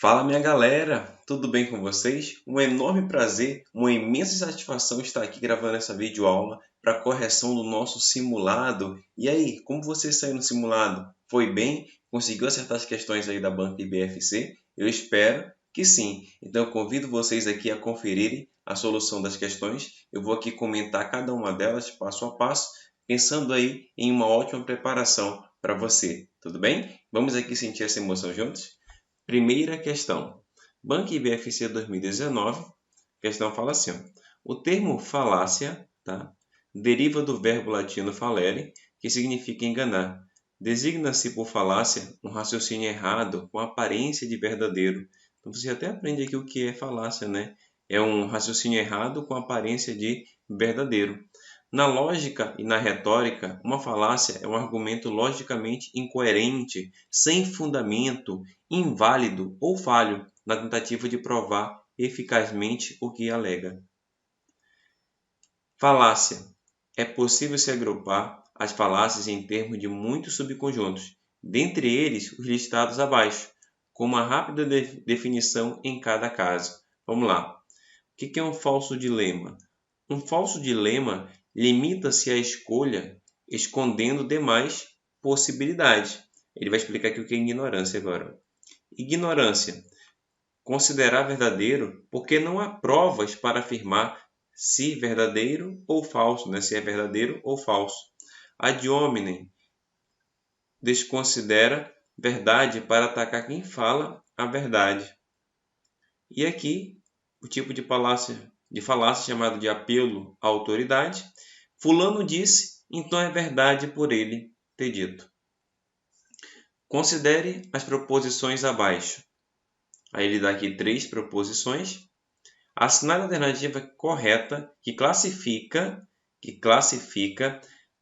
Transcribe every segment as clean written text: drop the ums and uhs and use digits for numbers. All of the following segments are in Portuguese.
Fala, minha galera, tudo bem com vocês? Um enorme prazer, uma imensa satisfação estar aqui gravando essa videoaula para correção do nosso simulado. E aí, como você saiu no simulado? Foi bem? Conseguiu acertar as questões aí da banca IBFC? Eu espero que sim. Então, eu convido vocês aqui a conferirem a solução das questões. Eu vou aqui comentar cada uma delas passo a passo, pensando aí em uma ótima preparação para você. Tudo bem? Vamos aqui sentir essa emoção juntos? Primeira questão. Banca IBFC 2019, a questão fala assim, ó, o termo falácia, tá, deriva do verbo latino falere, que significa enganar. Designa-se por falácia um raciocínio errado com aparência de verdadeiro. Então você até aprende aqui o que é falácia, né? É um raciocínio errado com aparência de verdadeiro. Na lógica e na retórica, uma falácia é um argumento logicamente incoerente, sem fundamento, inválido ou falho na tentativa de provar eficazmente o que alega. Falácia. É possível se agrupar as falácias em termos de muitos subconjuntos, dentre eles os listados abaixo, com uma rápida definição em cada caso. Vamos lá. O que é um falso dilema? Um falso dilema limita-se à escolha, escondendo demais possibilidades. Ele vai explicar aqui o que é ignorância agora. Ignorância. Considerar verdadeiro porque não há provas para afirmar se verdadeiro ou falso, né? Se é verdadeiro ou falso. Ad hominem. Desconsidera verdade para atacar quem fala a verdade. E aqui, o tipo de falácia chamado de apelo à autoridade. Fulano disse, então é verdade por ele ter dito. Considere as proposições abaixo. Aí ele dá aqui 3 proposições. Assinale a alternativa correta que classifica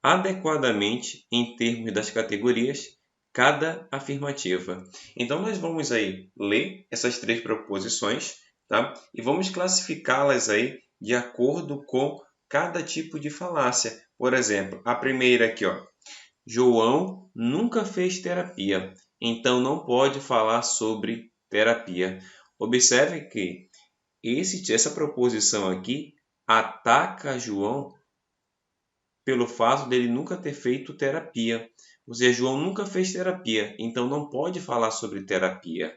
adequadamente em termos das categorias cada afirmativa. Então nós vamos aí ler essas 3 proposições, tá? E vamos classificá-las aí de acordo com cada tipo de falácia. Por exemplo, a primeira aqui, ó. João nunca fez terapia, então não pode falar sobre terapia. Observe que essa proposição aqui ataca João pelo fato dele nunca ter feito terapia. Ou seja, João nunca fez terapia, então não pode falar sobre terapia.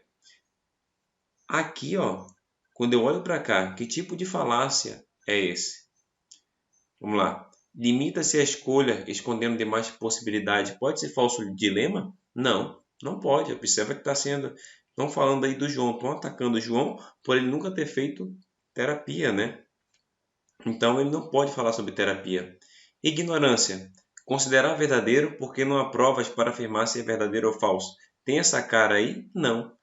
Aqui, ó, quando eu olho para cá, que tipo de falácia é esse? Vamos lá. Limita-se a escolha, escondendo demais possibilidades. Pode ser falso dilema? Não, não pode. Observa que está sendo... Estão falando aí do João, estão atacando o João por ele nunca ter feito terapia, né? Então ele não pode falar sobre terapia. Ignorância. Considerar verdadeiro porque não há provas para afirmar se é verdadeiro ou falso. Tem essa cara aí? Não.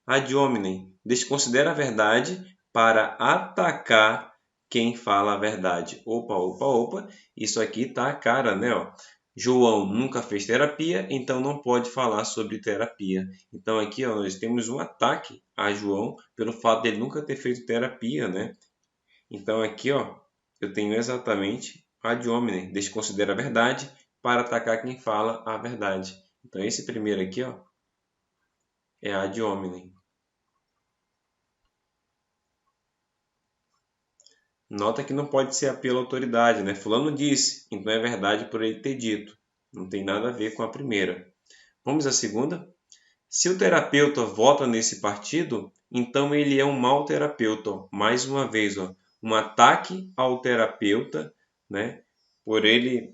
Ad hominem. Desconsidera a verdade para atacar quem fala a verdade. Opa, opa, opa. Isso aqui tá a cara, né? Ó. João nunca fez terapia, então não pode falar sobre terapia. Então aqui ó, nós temos um ataque a João pelo fato de ele nunca ter feito terapia, né? Então aqui ó, eu tenho exatamente ad hominem, desconsidera a verdade para atacar quem fala a verdade. Então esse primeiro aqui ó, é ad hominem. Nota que não pode ser apelo à autoridade, né? Fulano disse, então é verdade por ele ter dito. Não tem nada a ver com a primeira. Vamos à segunda? Se o terapeuta vota nesse partido, então ele é um mau terapeuta. Mais uma vez, ó, um ataque ao terapeuta, né? Por ele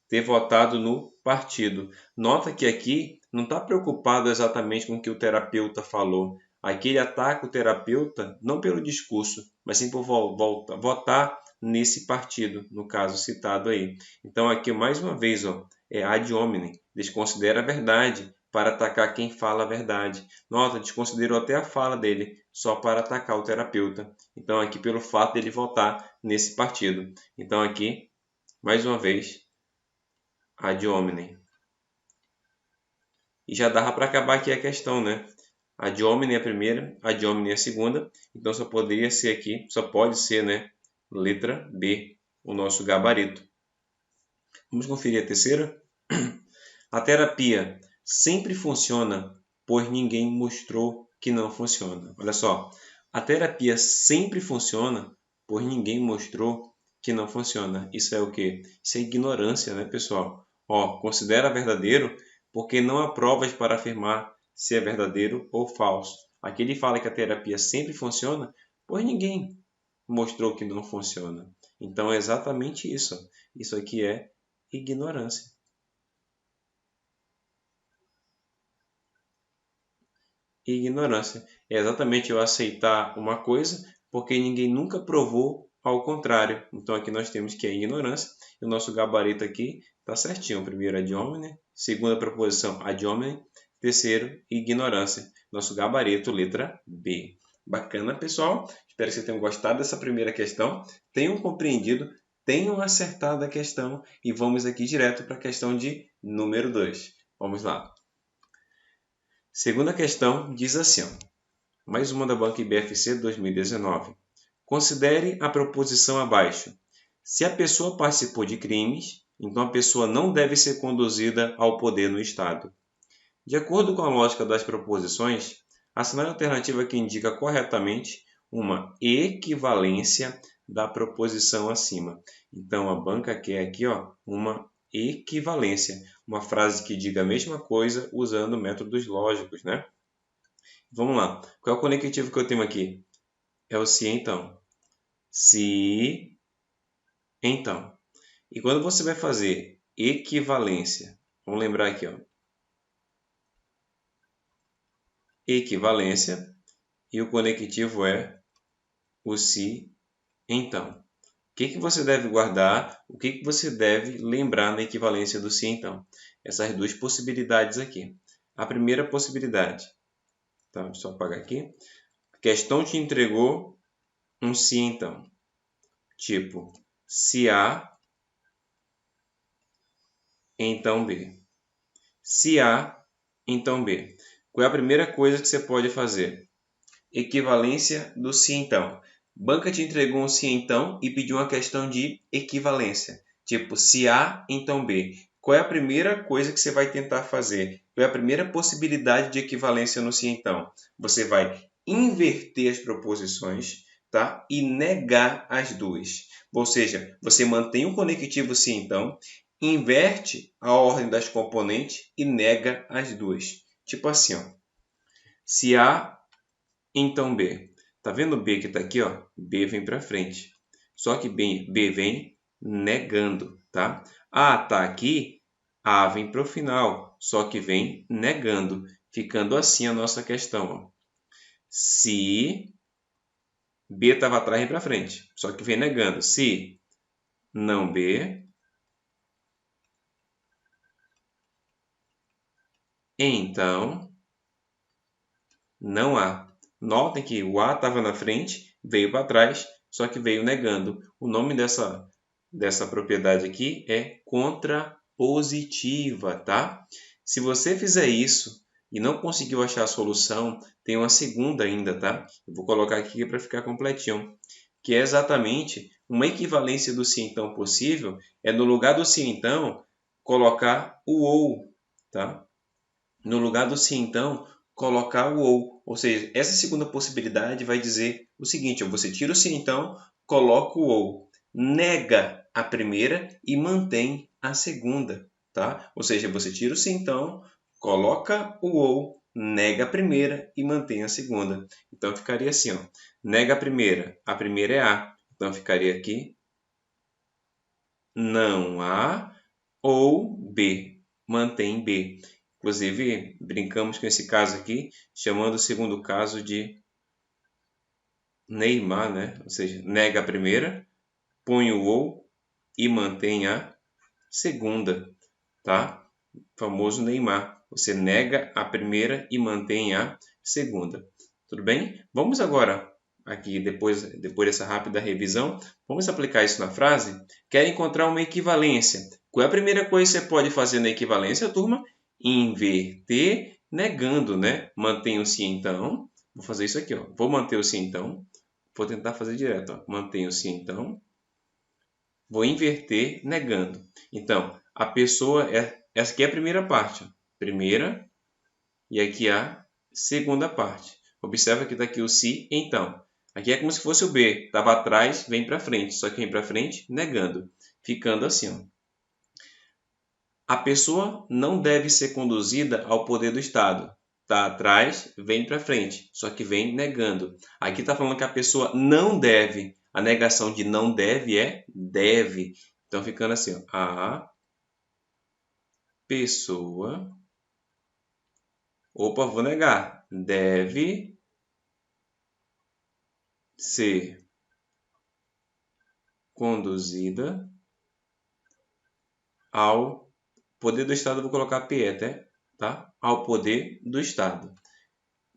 ter votado no partido. Nota que aqui não está preocupado exatamente com o que o terapeuta falou. Aqui ele ataca o terapeuta não pelo discurso, mas sim por votar nesse partido, no caso citado aí. Então aqui mais uma vez, ó, é ad hominem, desconsidera a verdade para atacar quem fala a verdade. Nota, desconsiderou até a fala dele só para atacar o terapeuta. Então aqui pelo fato dele votar nesse partido. Então aqui, mais uma vez, ad hominem. E já dava para acabar aqui a questão, né? Ad hominem é a primeira, ad hominem é a segunda. Então só poderia ser aqui, só pode ser, né? Letra B, o nosso gabarito. Vamos conferir a terceira? A terapia sempre funciona, pois ninguém mostrou que não funciona. Olha só, a terapia sempre funciona, pois ninguém mostrou que não funciona. Isso é o quê? Isso é ignorância, né, pessoal? Ó, considera verdadeiro porque não há provas para afirmar se é verdadeiro ou falso. Aqui ele fala que a terapia sempre funciona, pois ninguém mostrou que não funciona. Então é exatamente isso. Isso aqui é ignorância. Ignorância é exatamente eu aceitar uma coisa porque ninguém nunca provou ao contrário. Então aqui nós temos que é ignorância. E o nosso gabarito aqui está certinho. O primeiro ad hominem, segunda proposição ad hominem, terceiro ignorância. Nosso gabarito, letra B. Bacana, pessoal? Espero que vocês tenham gostado dessa primeira questão, tenham compreendido, tenham acertado a questão e vamos aqui direto para a questão de número 2. Vamos lá. Segunda questão diz assim, ó, mais uma da Banca IBFC 2019. Considere a proposição abaixo. Se a pessoa participou de crimes, então a pessoa não deve ser conduzida ao poder no Estado. De acordo com a lógica das proposições, assinale a alternativa que indica corretamente uma equivalência da proposição acima. Então a banca quer aqui, ó, uma equivalência, uma frase que diga a mesma coisa usando métodos lógicos, né? Vamos lá. Qual é o conectivo que eu tenho aqui? É o se então. Se então. E quando você vai fazer equivalência, vamos lembrar aqui, ó. Equivalência e o conectivo é o se então. O que você deve guardar? O que você deve lembrar na equivalência do se então? Essas duas possibilidades aqui. A primeira possibilidade. Então, deixa eu só apagar aqui. A questão te entregou um se então. Tipo, se A, então B. Se A, então B. Qual é a primeira coisa que você pode fazer? Equivalência do se então. Banca te entregou um se então e pediu uma questão de equivalência. Tipo, se A, então B. Qual é a primeira coisa que você vai tentar fazer? Qual é a primeira possibilidade de equivalência no se então? Você vai inverter as proposições, tá? E negar as duas. Ou seja, você mantém o conectivo se então, inverte a ordem das componentes e nega as duas. Tipo assim, ó. Se A, então B. Tá vendo o B que está aqui, ó? B vem para frente. Só que B vem negando, tá? A tá aqui, A vem para o final, só que vem negando, ficando assim a nossa questão, ó. Se B estava atrás e para frente, só que vem negando. Se não B, então não há. Notem que o A estava na frente, veio para trás, só que veio negando. O nome dessa propriedade aqui é contrapositiva, tá? Se você fizer isso e não conseguiu achar a solução, tem uma segunda ainda, tá? Eu vou colocar aqui para ficar completinho, que é exatamente uma equivalência do se então possível, é no lugar do se então colocar o ou, tá? No lugar do se então, colocar o ou seja, essa segunda possibilidade vai dizer o seguinte, você tira o se então, coloca o ou, nega a primeira e mantém a segunda, tá? Ou seja, você tira o se então, coloca o ou, nega a primeira e mantém a segunda. Então ficaria assim, ó, nega a primeira é A, então ficaria aqui não A ou B, mantém B. Inclusive, brincamos com esse caso aqui, chamando o segundo caso de Neymar, né? Ou seja, nega a primeira, põe o ou e mantém a segunda, tá? O famoso Neymar. Você nega a primeira e mantém a segunda. Tudo bem? Vamos agora, aqui depois dessa rápida revisão, vamos aplicar isso na frase. Quer encontrar uma equivalência. Qual é a primeira coisa que você pode fazer na equivalência, turma? Inverter negando, né? Mantém o se então. Vou fazer isso aqui, ó. Vou manter o se então. Vou tentar fazer direto, ó. Mantenho o se então. Vou inverter negando. Então, a pessoa essa aqui é a primeira parte, ó. Primeira e aqui a segunda parte. Observa que está aqui o se, então. Aqui é como se fosse o B. Estava atrás, vem para frente. Só que vem para frente negando. Ficando assim. Ó. A pessoa não deve ser conduzida ao poder do Estado. Está atrás, vem para frente. Só que vem negando. Aqui está falando que a pessoa não deve. A negação de não deve é deve. Então, ficando assim. Ó. A pessoa... Opa, vou negar. Deve ser conduzida ao poder do Estado. Vou colocar PE, tá? Ao poder do Estado.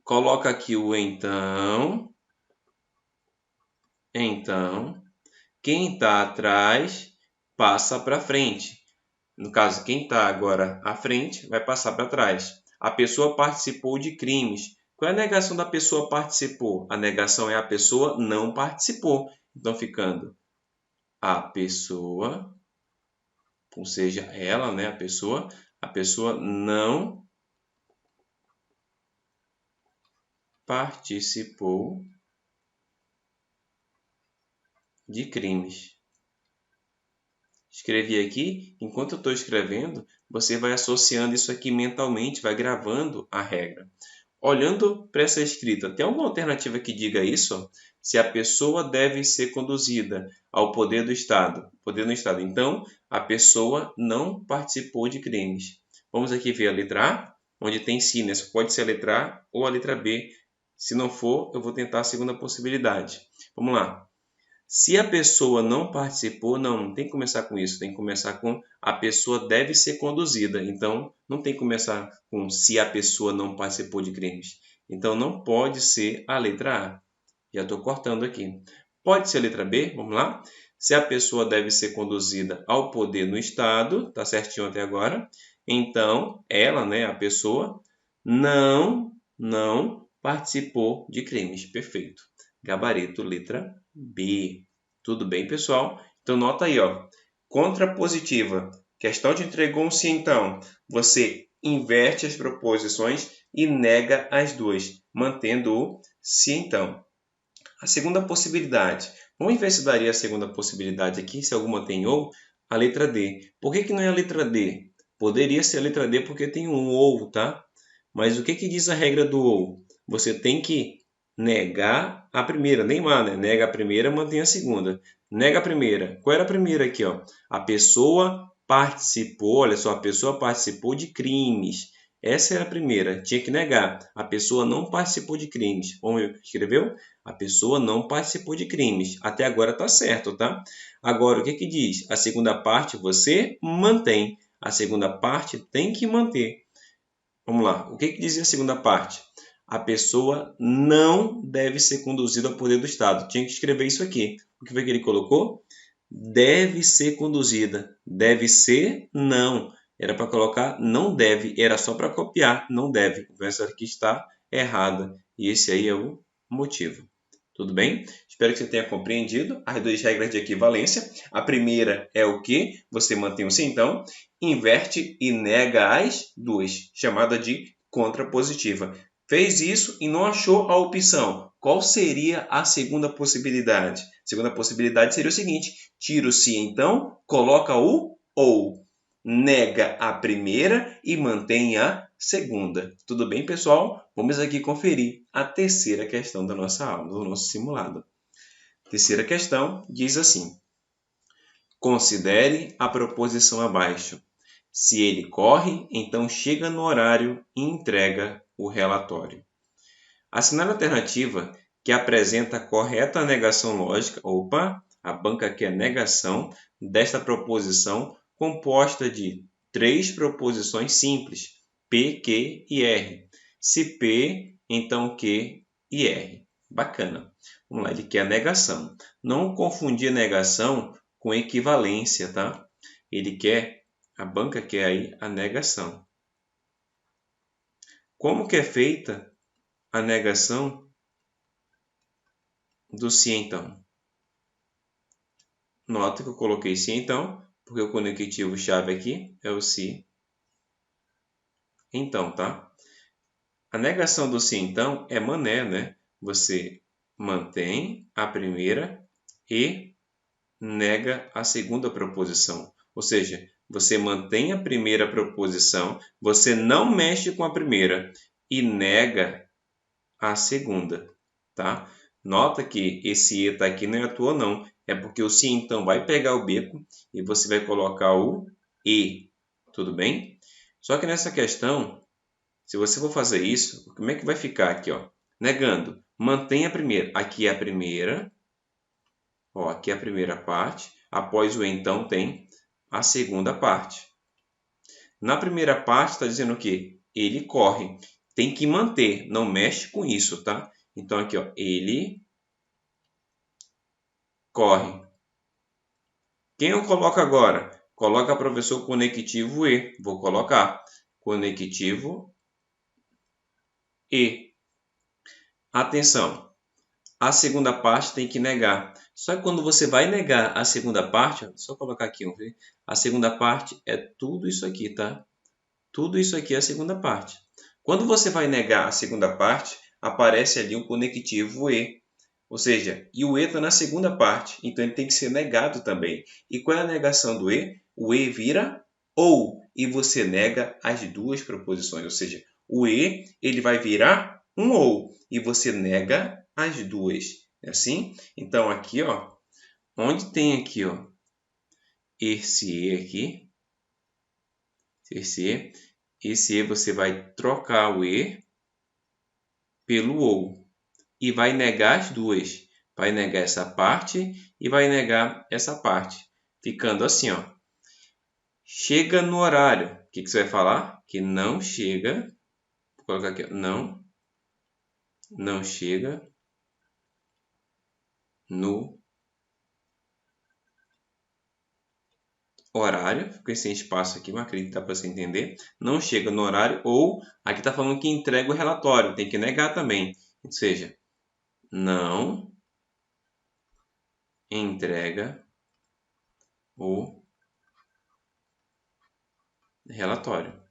Coloca aqui o então. Então, quem está atrás passa para frente. No caso, quem está agora à frente vai passar para trás. A pessoa participou de crimes. Qual é a negação da pessoa participou? A negação é a pessoa não participou. Então, ficando a pessoa, ou seja, ela, né, a pessoa não participou de crimes. Escrevi aqui, enquanto eu estou escrevendo, você vai associando isso aqui mentalmente, vai gravando a regra. Olhando para essa escrita, tem alguma alternativa que diga isso? Se a pessoa deve ser conduzida ao poder do Estado. Poder do Estado. Então, a pessoa não participou de crimes. Vamos aqui ver a letra A, onde tem sim, né? Pode ser a letra A ou a letra B. Se não for, eu vou tentar a segunda possibilidade. Vamos lá. Se a pessoa não participou, não tem que começar com isso, tem que começar com a pessoa deve ser conduzida. Então, não tem que começar com se a pessoa não participou de crimes. Então, não pode ser a letra A. Já estou cortando aqui. Pode ser a letra B, vamos lá. Se a pessoa deve ser conduzida ao poder no Estado, tá certinho até agora. Então, ela, né, a pessoa, não participou de crimes. Perfeito. Gabarito, letra B. Tudo bem, pessoal? Então, nota aí, ó. Contrapositiva. Questão te entregou um se então. Você inverte as proposições e nega as duas, mantendo o se então. A segunda possibilidade. Vamos ver se daria a segunda possibilidade aqui, se alguma tem ou. A letra D. Por que não é a letra D? Poderia ser a letra D porque tem um ou, tá? Mas o que diz a regra do ou? Você tem que negar a primeira, nem lá, né? Nega a primeira, mantém a segunda. Nega a primeira. Qual era a primeira aqui, ó? A pessoa participou, olha só, a pessoa participou de crimes. Essa era a primeira, tinha que negar. A pessoa não participou de crimes. Como escreveu? A pessoa não participou de crimes. Até agora tá certo, tá? Agora, o que diz? A segunda parte você mantém. A segunda parte tem que manter. Vamos lá. O que dizia a segunda parte? A pessoa não deve ser conduzida ao poder do Estado. Tinha que escrever isso aqui. O que foi que ele colocou? Deve ser conduzida. Deve ser? Não. Era para colocar não deve. Era só para copiar. Não deve. Então, essa aqui está errada. E esse aí é o motivo. Tudo bem? Espero que você tenha compreendido as duas regras de equivalência. A primeira é o que? Você mantém o se então, inverte e nega as duas, chamada de contrapositiva. Fez isso e não achou a opção. Qual seria a segunda possibilidade? A segunda possibilidade seria o seguinte: tira o se então, coloca o ou. Nega a primeira e mantém a segunda. Tudo bem, pessoal? Vamos aqui conferir a terceira questão da nossa aula, do nosso simulado. Terceira questão diz assim: considere a proposição abaixo. Se ele corre, então chega no horário e entrega o relatório. Assinale a alternativa que apresenta a correta negação lógica. Opa, a banca quer negação desta proposição composta de três proposições simples, P, Q e R. Se P, então Q e R. Bacana. Vamos lá, ele quer a negação. Não confundir negação com equivalência, tá? A banca quer aí a negação. Como que é feita a negação do se então? Nota que eu coloquei se então, porque o conectivo chave aqui é o se então, tá? A negação do se então é mané, né? Você mantém a primeira e nega a segunda proposição. Ou seja, você mantém a primeira proposição, você não mexe com a primeira e nega a segunda, tá? Nota que esse e tá aqui não é à toa não, é porque o se então vai pegar o beco e você vai colocar o e, tudo bem? Só que nessa questão, se você for fazer isso, como é que vai ficar aqui, ó? Negando, mantém a primeira, aqui é a primeira, ó, aqui é a primeira parte, após o então tem a segunda parte. Na primeira parte está dizendo o quê? Ele corre. Tem que manter, não mexe com isso, tá? Então aqui, ó, ele corre. Quem eu coloco agora? Coloca professor conectivo e. Vou colocar conectivo e. Atenção, a segunda parte tem que negar. Só que quando você vai negar a segunda parte, ó, só colocar aqui, a segunda parte é tudo isso aqui, tá? Tudo isso aqui é a segunda parte. Quando você vai negar a segunda parte, aparece ali um conectivo e. Ou seja, e o e está na segunda parte, então ele tem que ser negado também. E qual é a negação do e? O e vira ou, e você nega as duas proposições. Ou seja, o e ele vai virar um ou, e você nega as duas. É assim? Então aqui, ó, onde tem aqui, ó, esse e aqui, esse e você vai trocar o e pelo ou e vai negar as duas. Vai negar essa parte e vai negar essa parte. Ficando assim, ó. Chega no horário. O que você vai falar? Que não chega. Vou colocar aqui, ó. Não chega no horário. Fiquei sem espaço aqui, mas acredito que dá para você entender. Não chega no horário ou aqui está falando que entrega o relatório. Tem que negar também. Ou seja, não entrega o relatório,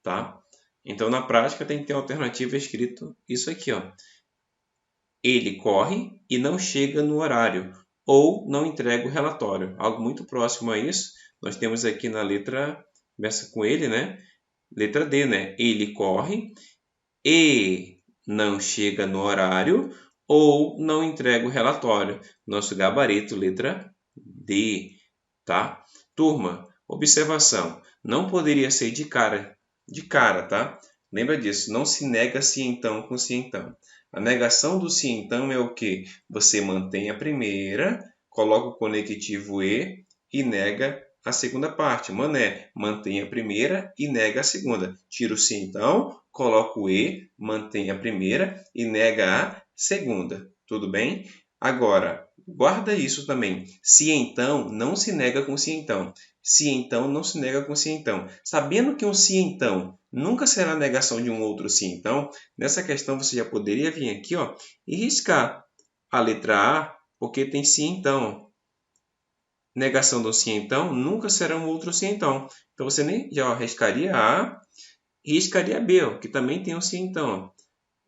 tá? Então, na prática, tem que ter uma alternativa escrito isso aqui, ó. Ele corre e não chega no horário, ou não entrega o relatório. Algo muito próximo a isso, nós temos aqui na letra, começa com ele, né? Letra D, né? Ele corre e não chega no horário, ou não entrega o relatório. Nosso gabarito, letra D, tá? Turma, observação. Não poderia ser de cara, tá? Lembra disso, não se nega se então com se então. A negação do se então é o que? Você mantém a primeira, coloca o conectivo e nega a segunda parte. Mané, mantém a primeira e nega a segunda. Tira o se então, coloca o e, mantém a primeira e nega a segunda. Tudo bem? Agora, guarda isso também. Se então não se nega com se então. Se então não se nega com se então. Sabendo que um se então nunca será negação de um outro se então, nessa questão você já poderia vir aqui, ó, e riscar a letra A, porque tem se então. Negação do se então nunca será um outro se então. Então você nem já riscaria A e riscaria B, ó, que também tem um se então.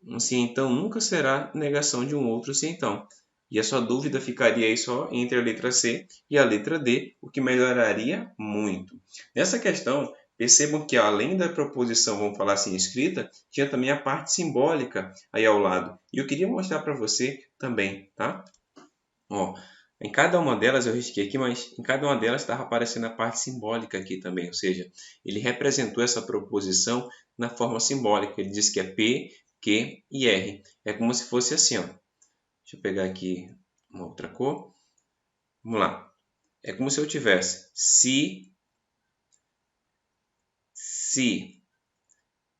Um se então nunca será negação de um outro se então. E a sua dúvida ficaria aí só entre a letra C e a letra D, o que melhoraria muito. Nessa questão, percebam que além da proposição, vamos falar assim, escrita, tinha também a parte simbólica aí ao lado. E eu queria mostrar para você também, tá? Ó, em cada uma delas eu risquei aqui, mas em cada uma delas estava aparecendo a parte simbólica aqui também. Ou seja, ele representou essa proposição na forma simbólica. Ele disse que é P, Q e R. É como se fosse assim, ó. Deixa eu pegar aqui uma outra cor. Vamos lá. É como se eu tivesse se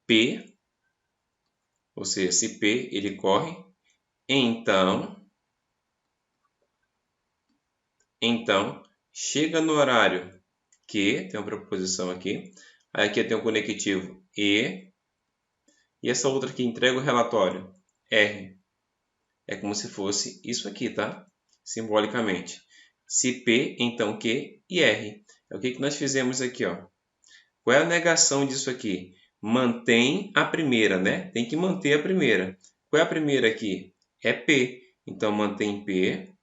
P, ou seja, se P ele corre, então chega no horário Q, tem uma proposição aqui. Aí aqui tem um conectivo E essa outra aqui entrega o relatório R. É como se fosse isso aqui, tá? Simbolicamente. Se P, então Q e R. É o que nós fizemos aqui, ó. Qual é a negação disso aqui? mantém a primeira, né? Tem que manter a primeira. Qual é a primeira aqui? É P. Então, mantém P.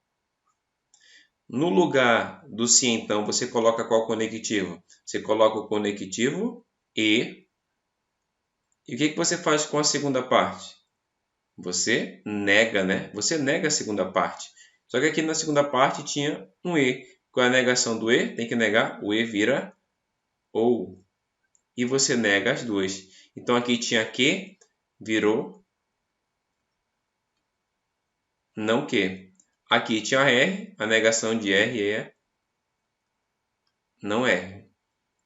No lugar do se então, você coloca qual conectivo? Você coloca o conectivo E. E o que você faz com a segunda parte? Você nega, né? Você nega a segunda parte. Só que aqui na segunda parte tinha um E. Qual é a negação do E? Tem que negar. O E vira OU. E você nega as duas. Então aqui tinha que, virou não que. Aqui tinha R, a negação de R é não R,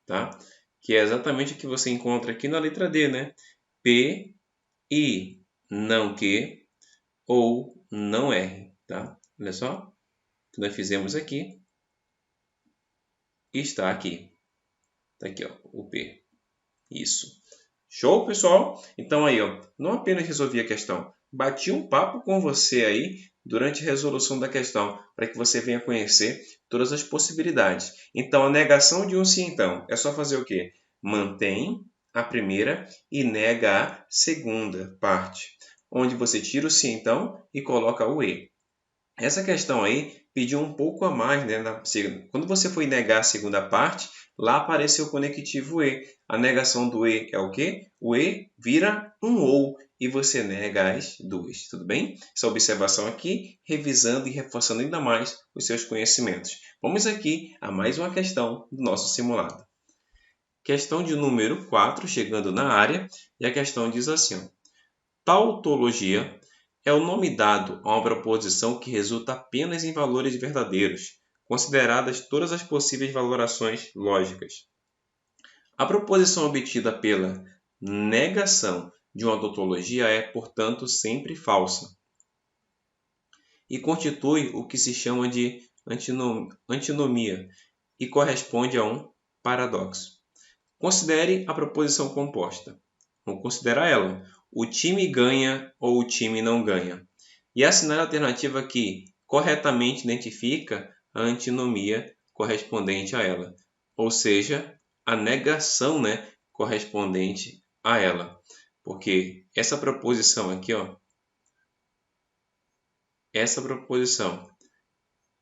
tá? Que é exatamente o que você encontra aqui na letra D, né? P, I, não que, ou não R, tá? Olha só, o que nós fizemos aqui está aqui. Tá aqui, ó, o P. Isso. Show, pessoal? Então aí, ó, não apenas resolvi a questão, bati um papo com você aí durante a resolução da questão, para que você venha conhecer todas as possibilidades. Então, a negação de um se então é só fazer o quê? Mantém a primeira e nega a segunda parte, onde você tira o se então e coloca o e. Essa questão aí pediu um pouco a mais, né? Quando você foi negar a segunda parte, lá apareceu o conectivo E. A negação do E é o quê? O E vira um OU e você nega as duas, tudo bem? Essa observação aqui, revisando e reforçando ainda mais os seus conhecimentos. Vamos aqui a mais uma questão do nosso simulado. Questão de número 4, chegando na área, e a questão diz assim, ó, tautologia é o nome dado a uma proposição que resulta apenas em valores verdadeiros, consideradas todas as possíveis valorações lógicas. A proposição obtida pela negação de uma tautologia é, portanto, sempre falsa e constitui o que se chama de antinomia e corresponde a um paradoxo. Considere a proposição composta. Vamos considerar ela. O time ganha ou o time não ganha. E assinale a alternativa que corretamente identifica a antinomia correspondente a ela. Ou seja, a negação, né, correspondente a ela. Porque essa proposição aqui, ó, essa proposição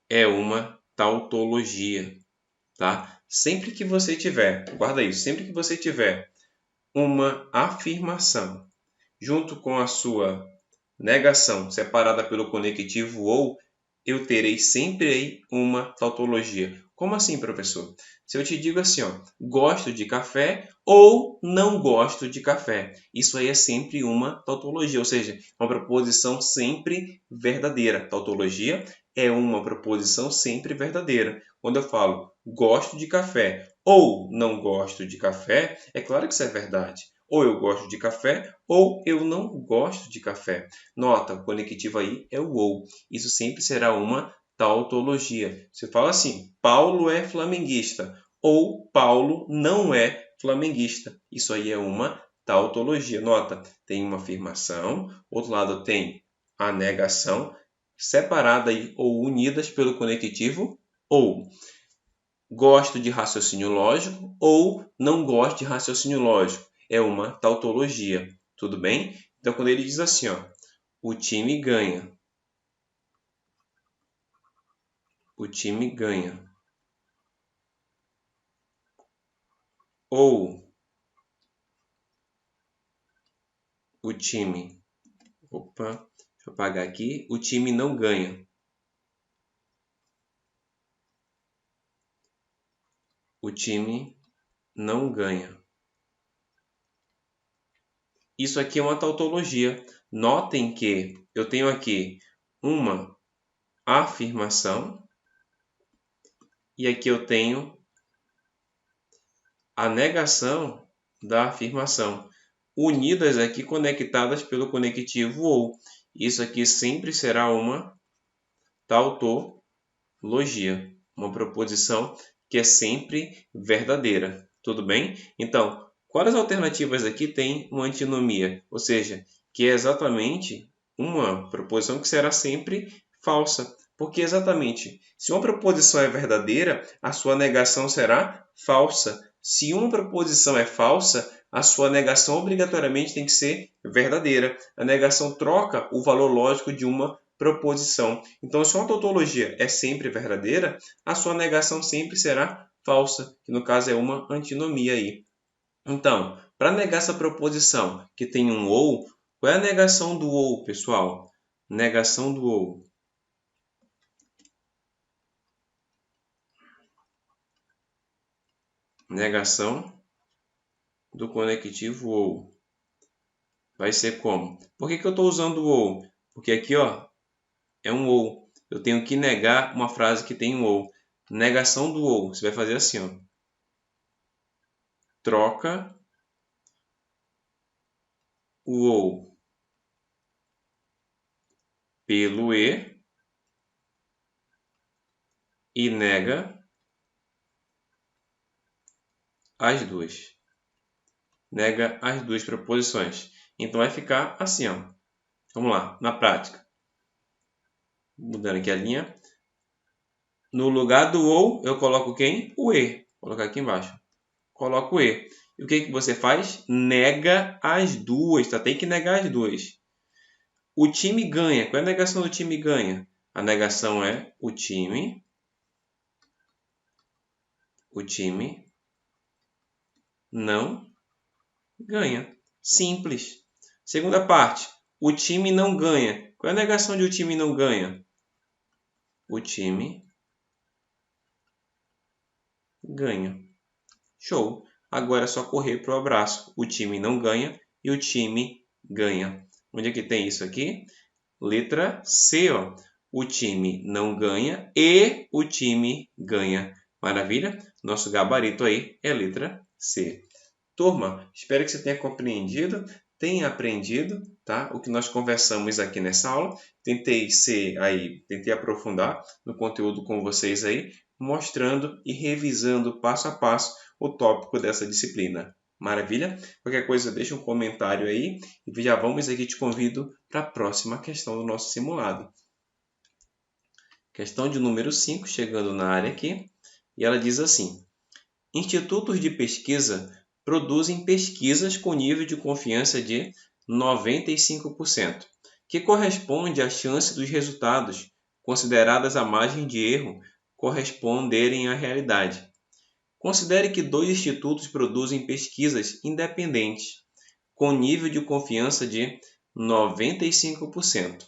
é uma tautologia, tá? Sempre que você tiver, guarda isso, sempre que você tiver uma afirmação junto com a sua negação separada pelo conectivo ou, eu terei sempre aí uma tautologia. Como assim, professor? Se eu te digo assim, ó, gosto de café ou não gosto de café, isso aí é sempre uma tautologia, ou seja, uma proposição sempre verdadeira. Tautologia é uma proposição sempre verdadeira. Quando eu falo gosto de café ou não gosto de café, é claro que isso é verdade. Ou eu gosto de café, ou eu não gosto de café. Nota, o conectivo aí é o ou. Isso sempre será uma tautologia. Você fala assim, Paulo é flamenguista, ou Paulo não é flamenguista. Isso aí é uma tautologia. Nota, tem uma afirmação, outro lado tem a negação, separada aí, ou unidas pelo conectivo ou. Gosto de raciocínio lógico ou não gosto de raciocínio lógico. É uma tautologia, tudo bem? Então, quando ele diz assim, ó, o time ganha. O time ganha. Ou o time... Opa, deixa eu apagar aqui. O time não ganha. O time não ganha. Isso aqui é uma tautologia. Notem que eu tenho aqui uma afirmação e aqui eu tenho a negação da afirmação, unidas aqui conectadas pelo conectivo ou. Isso aqui sempre será uma tautologia, uma proposição que é sempre verdadeira. Tudo bem? Então, quais alternativas aqui têm uma antinomia? Ou seja, que é exatamente uma proposição que será sempre falsa. Porque exatamente, se uma proposição é verdadeira, a sua negação será falsa. Se uma proposição é falsa, a sua negação obrigatoriamente tem que ser verdadeira. A negação troca o valor lógico de uma proposição. Então, se uma tautologia é sempre verdadeira, a sua negação sempre será falsa, que no caso é uma antinomia aí. Então, para negar essa proposição que tem um ou, qual é a negação do ou, pessoal? Negação do ou. Negação do conectivo ou. Vai ser como? Por que eu estou usando o ou? Porque aqui ó, é um ou. Eu tenho que negar uma frase que tem um ou. Negação do ou. Você vai fazer assim, ó. Troca o ou pelo e nega as duas. Nega as duas proposições. Então vai ficar assim, ó. Vamos lá, na prática. Mudando aqui a linha. No lugar do ou, eu coloco quem? O e. Vou colocar aqui embaixo. Coloco o e. E o que você faz? Nega as duas, tá? Tem que negar as duas. O time ganha. Qual é a negação do time ganha? A negação é o time não ganha. Simples. Segunda parte. O time não ganha. Qual é a negação de o time não ganha? O time ganha. Show. Agora é só correr para o abraço. O time não ganha e o time ganha. Onde é que tem isso aqui? Letra C, ó. O time não ganha e o time ganha. Maravilha? Nosso gabarito aí é letra C. Turma, espero que você tenha compreendido, tenha aprendido, tá? O que nós conversamos aqui nessa aula. Tentei aprofundar no conteúdo com vocês aí, mostrando e revisando passo a passo o tópico dessa disciplina. Maravilha? Qualquer coisa, deixa um comentário aí e já vamos aqui, te convido para a próxima questão do nosso simulado. Questão de número 5, chegando na área aqui, e ela diz assim: institutos de pesquisa produzem pesquisas com nível de confiança de 95%, que corresponde à chance dos resultados, consideradas a margem de erro, corresponderem à realidade. Considere que dois institutos produzem pesquisas independentes, com nível de confiança de 95%,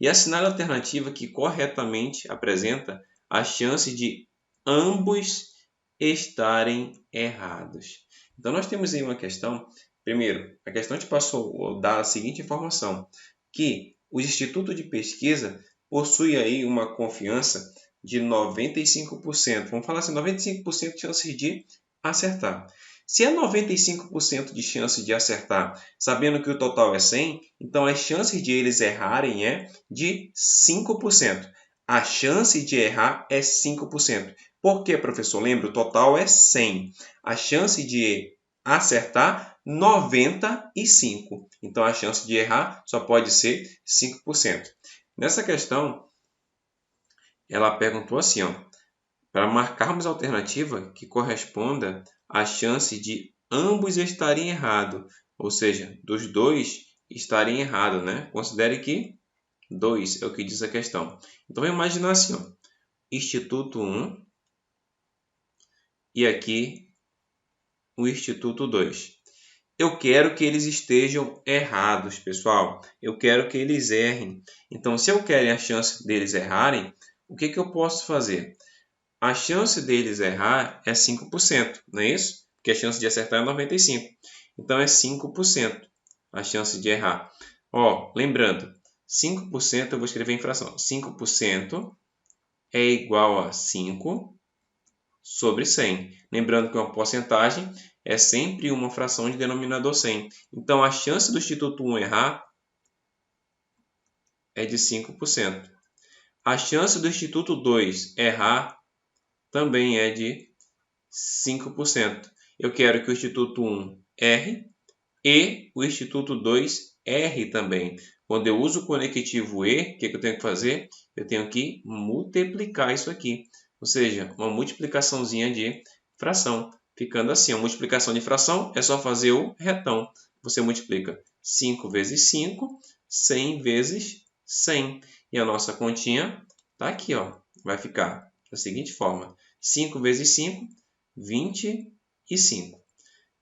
e assinale a alternativa que corretamente apresenta a chance de ambos estarem errados. Então, nós temos aí uma questão. Primeiro, a questão te passou a dar a seguinte informação, que o instituto de pesquisa possui aí uma confiança de 95%. Vamos falar assim, 95% de chances de acertar. Se é 95% de chance de acertar, sabendo que o total é 100, então as chances de eles errarem é de 5%. A chance de errar é 5%. Por que, professor? Lembra, o total é 100. A chance de acertar, 95. Então, a chance de errar só pode ser 5%. Nessa questão, ela perguntou assim, ó, para marcarmos a alternativa que corresponda à chance de ambos estarem errados, ou seja, dos dois estarem errados, né? Considere que 2 é o que diz a questão. Então, vamos imaginar assim, ó, Instituto 1 e aqui o Instituto 2. Eu quero que eles estejam errados, pessoal. Eu quero que eles errem. Então, se eu quero a chance deles errarem, o que eu posso fazer? A chance deles errar é 5%, não é isso? Porque a chance de acertar é 95%. Então, é 5% a chance de errar. Ó, lembrando, 5% eu vou escrever em fração. 5% é igual a 5 sobre 100. Lembrando que uma porcentagem é sempre uma fração de denominador 100. Então, a chance do Instituto 1 errar é de 5%. A chance do Instituto 2 errar também é de 5%. Eu quero que o Instituto 1 erre e o Instituto 2 erre também. Quando eu uso o conectivo e, o que eu tenho que fazer? Eu tenho que multiplicar isso aqui. Ou seja, uma multiplicaçãozinha de fração. ficando assim. A multiplicação de fração é só fazer o retão. Você multiplica 5 vezes 5, 100 vezes 100. E a nossa continha está aqui, ó. Vai ficar da seguinte forma. 5 vezes 5, 25.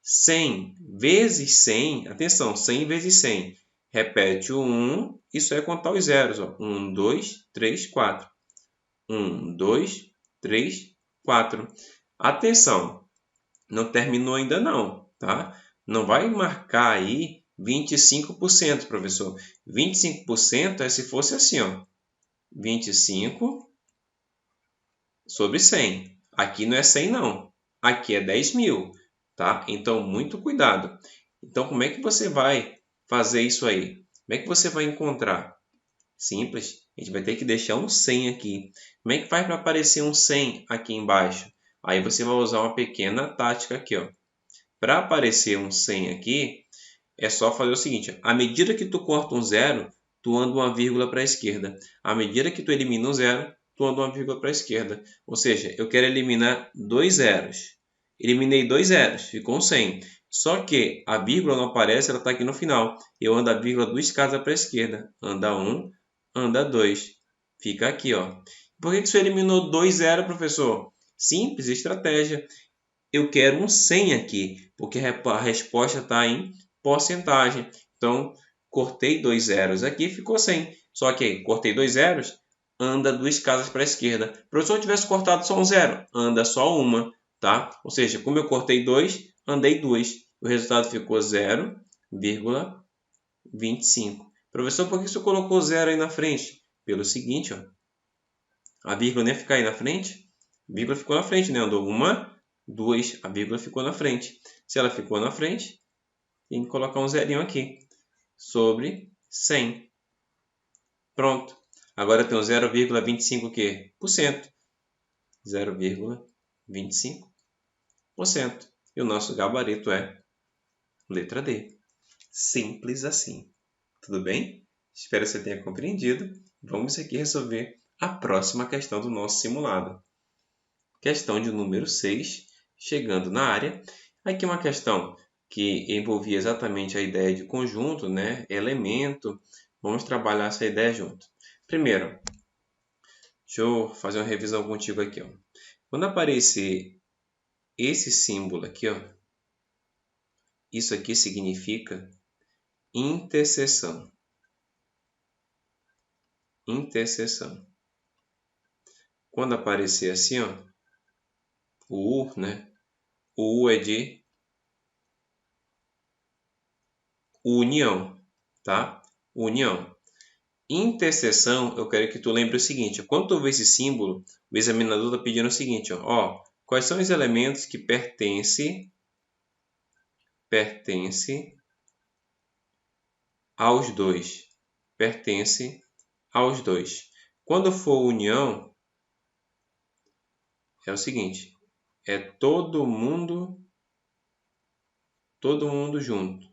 100 vezes 100, atenção, 100 vezes 100. Repete o 1, isso é contar os zeros. Ó. 1, 2, 3, 4. 1, 2, 3, 4. Atenção, não terminou ainda não, tá? Não vai marcar aí 25%, professor. 25% é se fosse assim, ó. 25 sobre 100. Aqui não é 100 não, aqui é 10.000, tá? Então, muito cuidado. Então, como é que você vai fazer isso aí? Como é que você vai encontrar? Simples, a gente vai ter que deixar um 100 aqui. Como é que faz para aparecer um 100 aqui embaixo? Aí você vai usar uma pequena tática aqui, ó. Para aparecer um 100 aqui, é só fazer o seguinte: à medida que tu corta um zero, tu anda uma vírgula para a esquerda. À medida que tu elimina um zero, tu anda uma vírgula para a esquerda. Ou seja, eu quero eliminar dois zeros. Eliminei dois zeros, ficou um 100. Só que a vírgula não aparece, ela está aqui no final. Eu ando a vírgula duas casas para a esquerda. Anda 1, anda 2. Fica aqui, ó. Por que você eliminou 2 zeros, professor? Simples, estratégia. Eu quero um 100 aqui, porque a resposta está em porcentagem. Então, cortei dois zeros aqui, ficou 100. Só que cortei dois zeros, anda duas casas para a esquerda. Professor, eu tivesse cortado só um zero, anda só uma, tá? Ou seja, como eu cortei dois, andei duas. O resultado ficou 0,25. Professor, por que você colocou zero aí na frente? Pelo seguinte, ó, a vírgula nem ia ficar aí na frente. A vírgula ficou na frente, né? Andou uma, duas, a vírgula ficou na frente. Se ela ficou na frente, tem que colocar um zerinho aqui sobre 100. Pronto. Agora tem o 0,25 o quê? Por cento. 0,25%. E o nosso gabarito é letra D. Simples assim. Tudo bem? Espero que você tenha compreendido. Vamos aqui resolver a próxima questão do nosso simulado. Questão de número 6, chegando na área. Aqui uma questão que envolvia exatamente a ideia de conjunto, né? Elemento. Vamos trabalhar essa ideia junto. Primeiro, deixa eu fazer uma revisão contigo aqui. Ó. Quando aparecer esse símbolo aqui, ó, isso aqui significa interseção. Interseção. Quando aparecer assim, ó, o U, né? O U é de união, tá? União. Interseção, eu quero que tu lembre o seguinte: quando tu vê esse símbolo, o examinador está pedindo o seguinte, ó, quais são os elementos que pertencem aos dois? Pertence aos dois. Quando for união, é o seguinte, é todo mundo junto.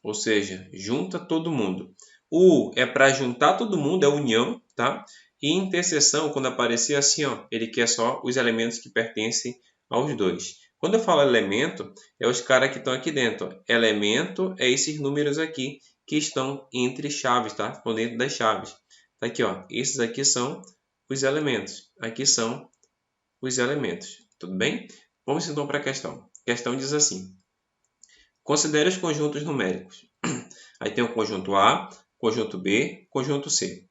Ou seja, junta todo mundo. O é para juntar todo mundo, é união, tá? E interseção, quando aparecer assim, ó, ele quer só os elementos que pertencem aos dois. Quando eu falo elemento, é os caras que estão aqui dentro. Ó. Elemento é esses números aqui que estão entre chaves, tá? Estão dentro das chaves. Tá aqui, ó. Esses aqui são os elementos. Aqui são os elementos. Tudo bem? Vamos então para a questão. A questão diz assim. Considere os conjuntos numéricos. Aí tem o conjunto A, conjunto B, conjunto C.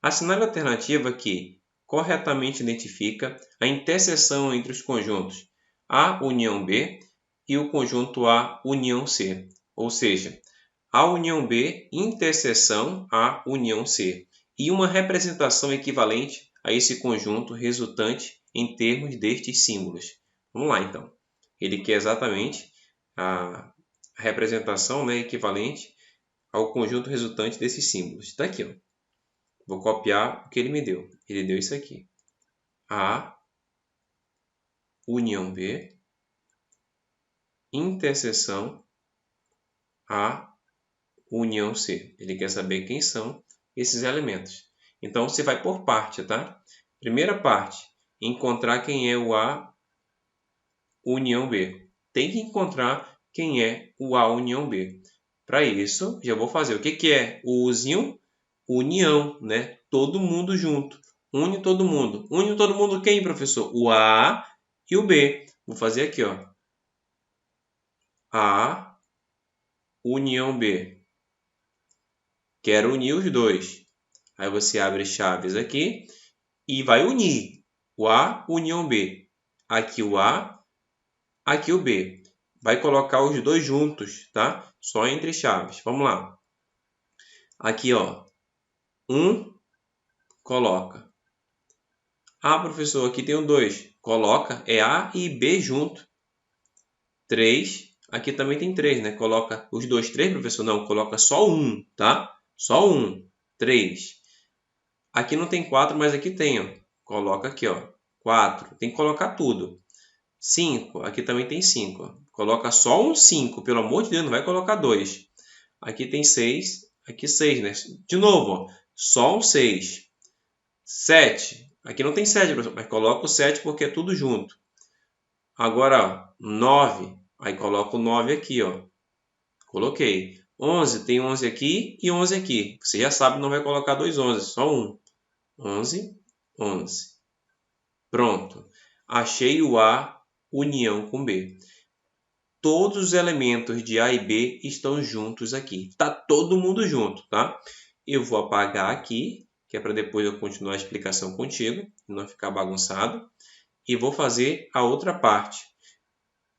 Assinale a alternativa que corretamente identifica a interseção entre os conjuntos A união B e o conjunto A união C. Ou seja, A união B interseção A união C. E uma representação equivalente a esse conjunto resultante em termos destes símbolos. Vamos lá, então. Ele quer exatamente a representação, né, equivalente ao conjunto resultante desses símbolos. Está aqui, ó. Vou copiar o que ele me deu. Ele deu isso aqui. A união B interseção A união C. Ele quer saber quem são esses elementos. Então, você vai por parte, tá? Primeira parte, encontrar quem é o A união B. Tem que encontrar quem é o A união B. Para isso, já vou fazer. O que é o Uzinho? União, né? Todo mundo junto. Une todo mundo. Une todo mundo quem, professor? O A e o B. Vou fazer aqui, ó. A união B. Quero unir os dois. Aí você abre chaves aqui e vai unir o A união B. Aqui o A, aqui o B. Vai colocar os dois juntos, tá? Só entre chaves. Vamos lá. Aqui, ó. Coloca. Ah, professor, aqui tem o 2. Coloca, é A e B junto. 3. Aqui também tem 3, né? Coloca os dois 3, professor? Não, coloca só 1, tá? Só 1. 3. Aqui não tem 4, mas aqui tem, ó. Coloca aqui, ó. 4. Tem que colocar tudo. 5. Aqui também tem 5, ó. Coloca só um 5, pelo amor de Deus, não vai colocar 2. Aqui tem 6. Aqui 6, né? De novo, ó. Só um 6. 7. Aqui não tem 7, professor, mas coloca o 7 porque é tudo junto. Agora, ó, 9. Aí coloca o 9 aqui, ó. Coloquei. 11, tem 11 aqui e 11 aqui. Você já sabe, não vai colocar dois 11, só um. 11, 11. Pronto. Achei o A união com B. Todos os elementos de A e B estão juntos aqui. Tá todo mundo junto, tá? Eu vou apagar aqui, que é para depois eu continuar a explicação contigo, não ficar bagunçado. E vou fazer a outra parte.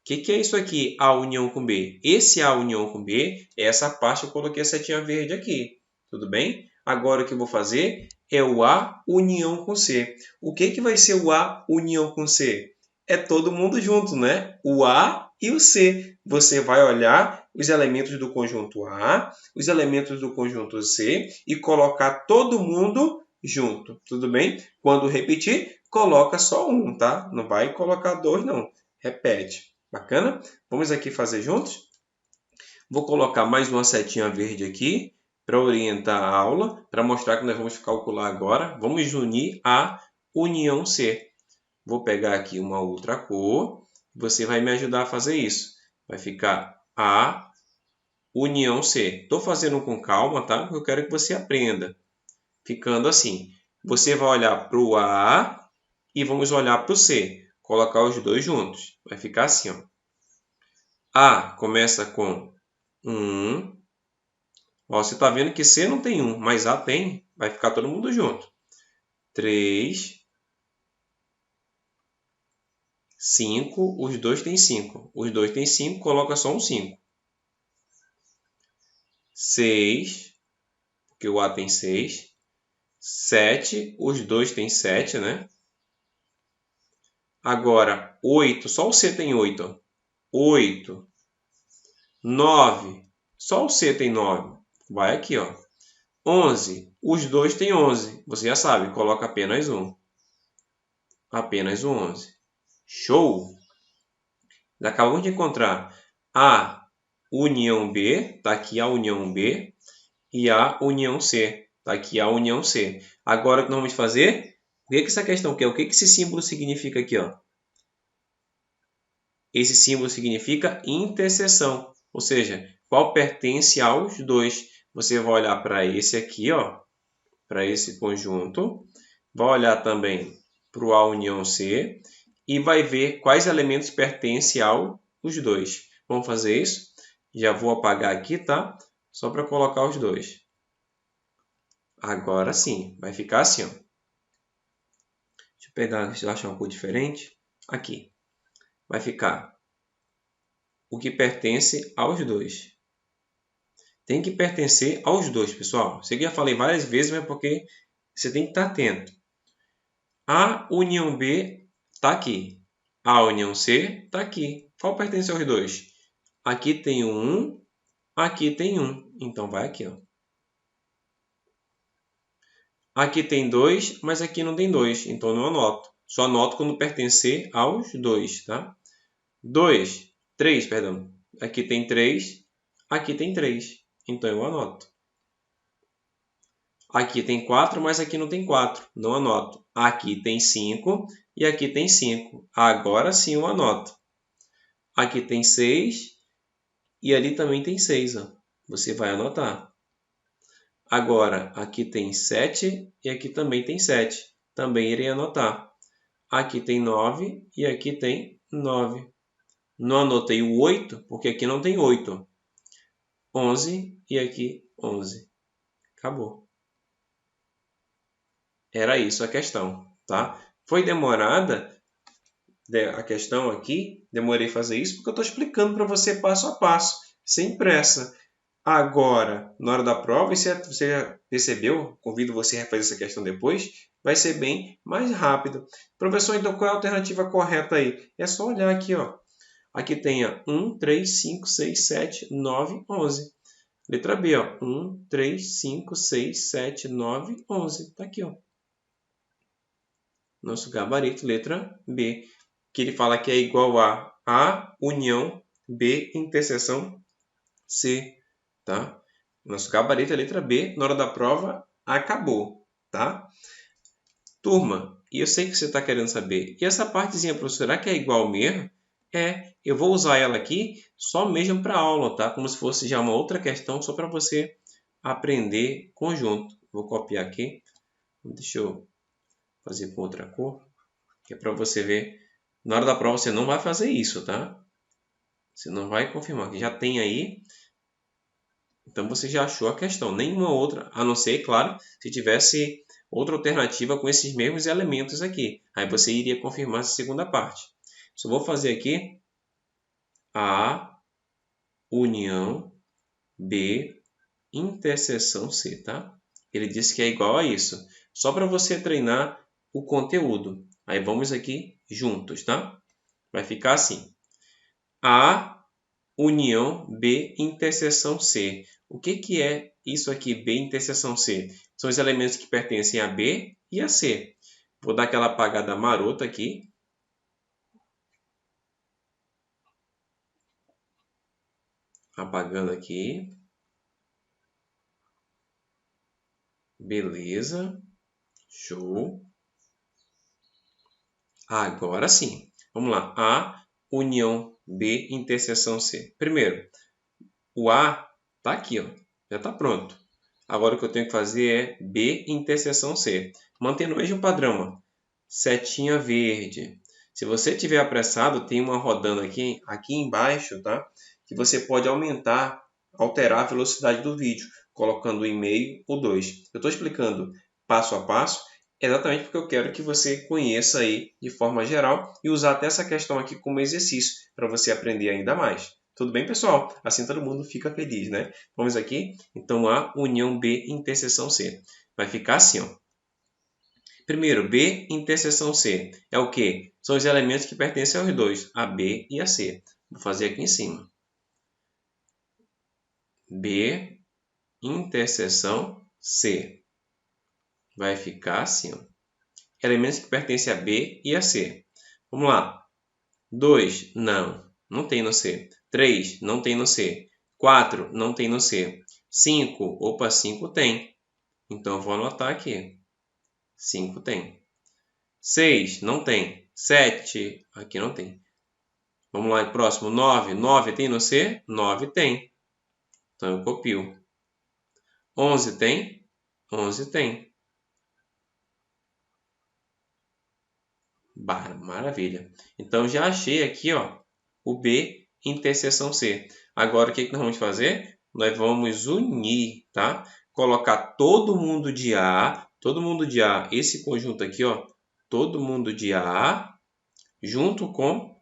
O que é isso aqui, A união com B? Esse A união com B é essa parte que eu coloquei a setinha verde aqui. Tudo bem? Agora o que eu vou fazer é o A união com C. O que vai ser o A união com C? É todo mundo junto, né? O A e o C. Você vai olhar os elementos do conjunto A, os elementos do conjunto C e colocar todo mundo junto. Tudo bem? Quando repetir, coloca só um, tá? Não vai colocar dois, não. Repete. Bacana? Vamos aqui fazer juntos? Vou colocar mais uma setinha verde aqui para orientar a aula, para mostrar que nós vamos calcular agora. Vamos unir a união C. Vou pegar aqui uma outra cor. Você vai me ajudar a fazer isso. Vai ficar A união C. Estou fazendo com calma, tá? Porque eu quero que você aprenda. Ficando assim. Você vai olhar para o A e vamos olhar para o C. Colocar os dois juntos. Vai ficar assim, ó. A começa com 1. Ó, você está vendo que C não tem 1, mas A tem. Vai ficar todo mundo junto. 3. 5. Os dois têm 5. Os dois têm 5, coloca só um 5. 6. Porque o A tem 6. 7. Os dois têm 7, né? Agora, 8. Só o C tem 8. Ó. 8. 9. Só o C tem 9. Vai aqui, ó. 11. Os dois têm 11. Você já sabe, coloca apenas um. Apenas o 11. Show! Acabamos de encontrar A união B, está aqui a união B, e a união C, está aqui a união C. Agora o que nós vamos fazer? O que essa questão quer? O que esse símbolo significa aqui? Ó? Esse símbolo significa interseção, ou seja, qual pertence aos dois. Você vai olhar para esse aqui, ó, para esse conjunto, vai olhar também para o A união C e vai ver quais elementos pertencem aos dois. Vamos fazer isso? Já vou apagar aqui, tá? Só para colocar os dois. Agora sim, vai ficar assim, ó. Deixa eu pegar, deixa eu achar uma cor diferente. Aqui. Vai ficar o que pertence aos dois. Tem que pertencer aos dois, pessoal. Isso aqui eu já falei várias vezes, mas porque você tem que estar atento. A união B está aqui. A união C está aqui. Qual pertence aos dois? Aqui tem um, aqui tem um. Então, vai aqui, ó. Aqui tem 2, mas aqui não tem 2, então não anoto. Só anoto quando pertencer aos dois, tá? 3, perdão. Aqui tem 3, aqui tem 3, então eu anoto. Aqui tem 4, mas aqui não tem 4, não anoto. Aqui tem 5 e aqui tem 5. Agora sim eu anoto. Aqui tem 6 e ali também tem 6. Ó. Você vai anotar. Agora, aqui tem 7 e aqui também tem 7. Também irei anotar. Aqui tem 9 e aqui tem 9. Não anotei o 8, porque aqui não tem 8. 11 e aqui 11. Acabou. Era isso a questão, tá? Foi demorada a questão aqui, demorei a fazer isso porque eu estou explicando para você passo a passo, sem pressa. Agora, na hora da prova, e se você já percebeu, convido você a fazer essa questão depois, vai ser bem mais rápido. Professor, então qual é a alternativa correta aí? É só olhar aqui, ó. Aqui tem 1, 3, 5, 6, 7, 9, 11. Letra B, ó. 1, 3, 5, 6, 7, 9, 11. Tá aqui, ó. Nosso gabarito, letra B. Que ele fala que é igual a A união B interseção C, tá? Nosso gabarito é letra B. Na hora da prova, acabou, tá? Turma, e eu sei que você está querendo saber, e essa partezinha, professor, será que é igual mesmo? Eu vou usar ela aqui só mesmo para aula, tá? Como se fosse já uma outra questão, só para você aprender conjunto. Vou copiar aqui. Deixa eu fazer com outra cor, que é para você ver. Na hora da prova você não vai fazer isso, tá? Você não vai confirmar, que já tem aí. Então você já achou a questão. Nenhuma outra, a não ser, claro, se tivesse outra alternativa com esses mesmos elementos aqui. Aí você iria confirmar essa segunda parte. Só vou fazer aqui A união B interseção C, tá? Ele disse que é igual a isso. Só para você treinar o conteúdo. Aí vamos aqui juntos, tá? Vai ficar assim. A união B interseção C. O que é isso aqui, B interseção C? São os elementos que pertencem a B e a C. Vou dar aquela apagada marota aqui. Apagando aqui. Beleza. Show. Agora sim. Vamos lá. A união B interseção C. Primeiro, o A está aqui, ó. Já está pronto. Agora o que eu tenho que fazer é B interseção C. Mantendo o mesmo padrão, ó. Setinha verde. Se você estiver apressado, tem uma rodando aqui embaixo, tá? Que você pode alterar a velocidade do vídeo, colocando 1,5 ou 2. Eu estou explicando passo a passo, exatamente porque eu quero que você conheça aí de forma geral e usar até essa questão aqui como exercício, para você aprender ainda mais. Tudo bem, pessoal? Assim todo mundo fica feliz, né? Vamos aqui. Então, A união B interseção C. Vai ficar assim, ó. Primeiro, B interseção C. É o quê? São os elementos que pertencem aos dois, a B e a C. Vou fazer aqui em cima. B interseção C. Vai ficar assim, ó. Elementos que pertencem a B e a C. Vamos lá. 2, não tem no C. 3, não tem no C. 4, não tem no C. 5, 5 tem. Então, eu vou anotar aqui. 5 tem. 6, não tem. 7, aqui não tem. Vamos lá, próximo, 9. 9 tem no C? 9 tem. Então, eu copio. 11 tem? 11 tem. Maravilha. Então, já achei aqui, ó, o B interseção C. Agora, o que nós vamos fazer? Nós vamos unir, tá? Colocar todo mundo de A, esse conjunto aqui, ó, todo mundo de A, junto com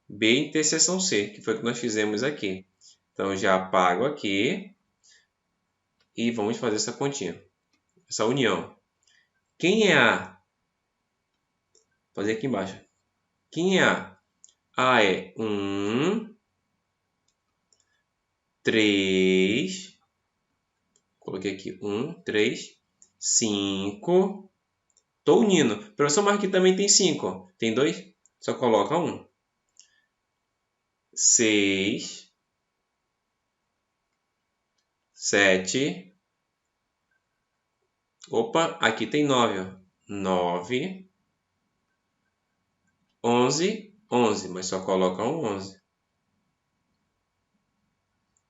B interseção C, que foi o que nós fizemos aqui. Então, já apago aqui e vamos fazer essa continha, essa união. Quem é A? Vou fazer aqui embaixo. Quem é A? A é 1, 3, coloquei aqui 1, 3, 5. Estou unindo. Professor, mas aqui também tem 5. Tem 2? Só coloca 1. 6, 7. Opa, aqui tem 9. 9. 11, 11, mas só coloca um 11.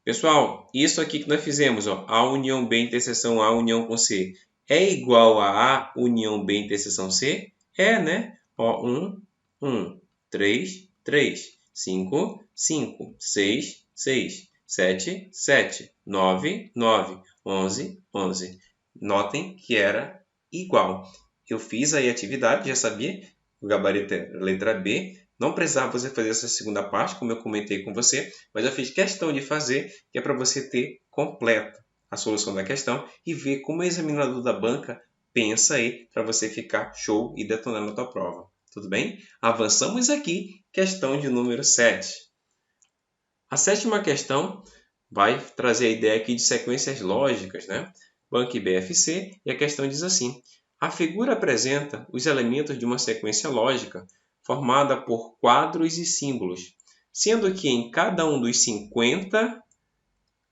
Pessoal, isso aqui que nós fizemos, ó, A união B interseção A união com C, é igual a A união B interseção C? É, né? Ó, 1, 1, 3, 3, 5, 5, 6, 6, 7, 7, 9, 9, 11, 11. Notem que era igual. Eu fiz aí a atividade, já sabia, o gabarito é letra B. Não precisava você fazer essa segunda parte, como eu comentei com você, mas eu fiz questão de fazer, que é para você ter completa a solução da questão e ver como o examinador da banca pensa aí para você ficar show e detonar na tua prova. Tudo bem? Avançamos aqui, questão de número 7. A sétima questão vai trazer a ideia aqui de sequências lógicas, né? Banca e BFC, e a questão diz assim: a figura apresenta os elementos de uma sequência lógica formada por quadros e símbolos, sendo que em cada um dos 50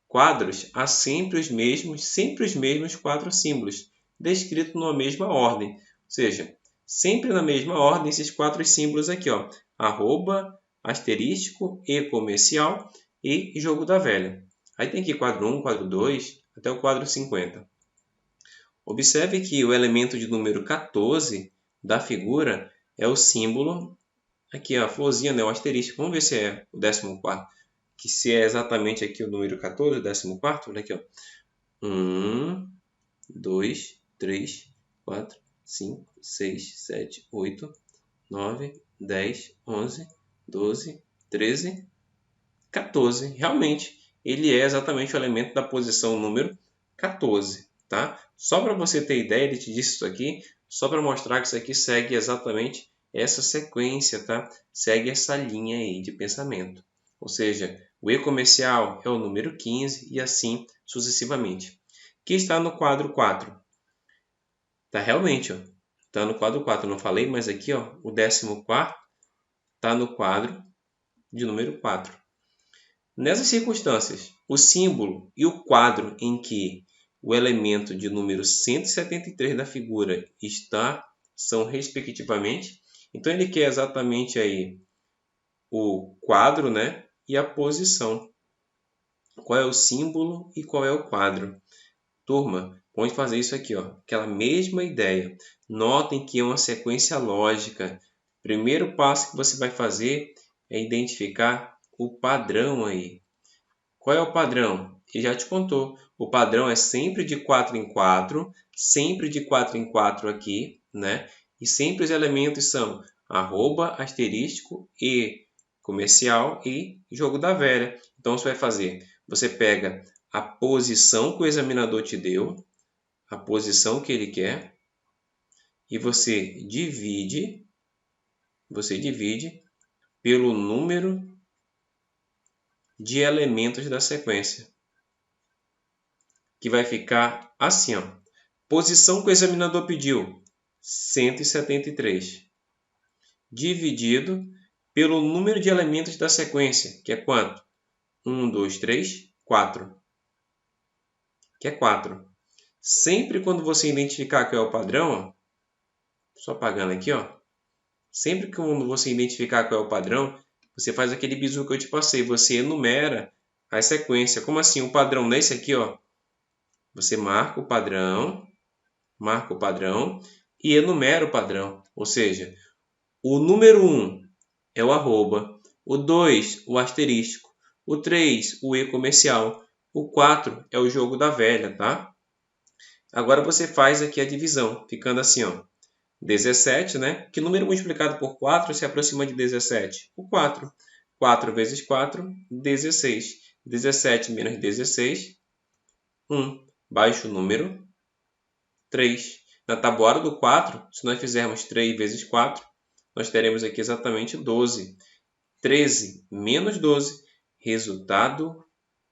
quadros há sempre os mesmos 4 símbolos, descritos numa mesma ordem. Ou seja, sempre na mesma ordem esses 4 símbolos aqui, ó, arroba, asterístico, e comercial e jogo da velha. Aí tem aqui quadro 1, quadro 2, até o quadro 50. Observe que o elemento de número 14 da figura é o símbolo, aqui a florzinha, né, o asterístico. Vamos ver se é o 14º, que se é exatamente aqui o número 14, o 14º, olha aqui, ó. 1, 2, 3, 4, 5, 6, 7, 8, 9, 10, 11, 12, 13, 14. Realmente, ele é exatamente o elemento da posição número 14, tá? Só para você ter ideia, ele te disse isso aqui, só para mostrar que isso aqui segue exatamente essa sequência, tá? Segue essa linha aí de pensamento. Ou seja, o E comercial é o número 15 e assim sucessivamente. Que está no quadro 4. Tá realmente, ó. Tá no quadro 4. Não falei, mas aqui, ó, o 14º tá no quadro de número 4. Nessas circunstâncias, o símbolo e o quadro em que o elemento de número 173 da figura está são respectivamente. Então ele quer exatamente aí o quadro, né, e a posição. Qual é o símbolo e qual é o quadro? Turma, vamos fazer isso aqui, ó, aquela mesma ideia. Notem que é uma sequência lógica. Primeiro passo que você vai fazer é identificar o padrão aí. Qual é o padrão? Ele já te contou. O padrão é sempre de 4 em 4, sempre de 4 em 4 aqui, né? E sempre os elementos são arroba, asterístico, e comercial e jogo da velha. Então você vai fazer, você pega a posição que o examinador te deu, a posição que ele quer, e você divide pelo número de elementos da sequência, que vai ficar assim, ó. Posição que o examinador pediu, 173, dividido pelo número de elementos da sequência, que é quanto? 1, 2, 3, 4, que é 4. Sempre quando você identificar qual é o padrão, ó, só apagando aqui, ó, sempre quando você identificar qual é o padrão, você faz aquele bizu que eu te passei, você enumera a sequência. Como assim? O padrão não é esse aqui, ó. Você marca o padrão e enumera o padrão. Ou seja, o número 1 é o arroba, o 2 o asterístico, o 3 o E comercial, o 4 é o jogo da velha, tá? Agora você faz aqui a divisão, ficando assim, ó. 17, né? Que número multiplicado por 4 se aproxima de 17? O 4. 4 vezes 4, 16. 17 menos 16, 1. Baixo número 3. Na tabuada do 4, se nós fizermos 3 vezes 4, nós teremos aqui exatamente 12. 13 menos 12, resultado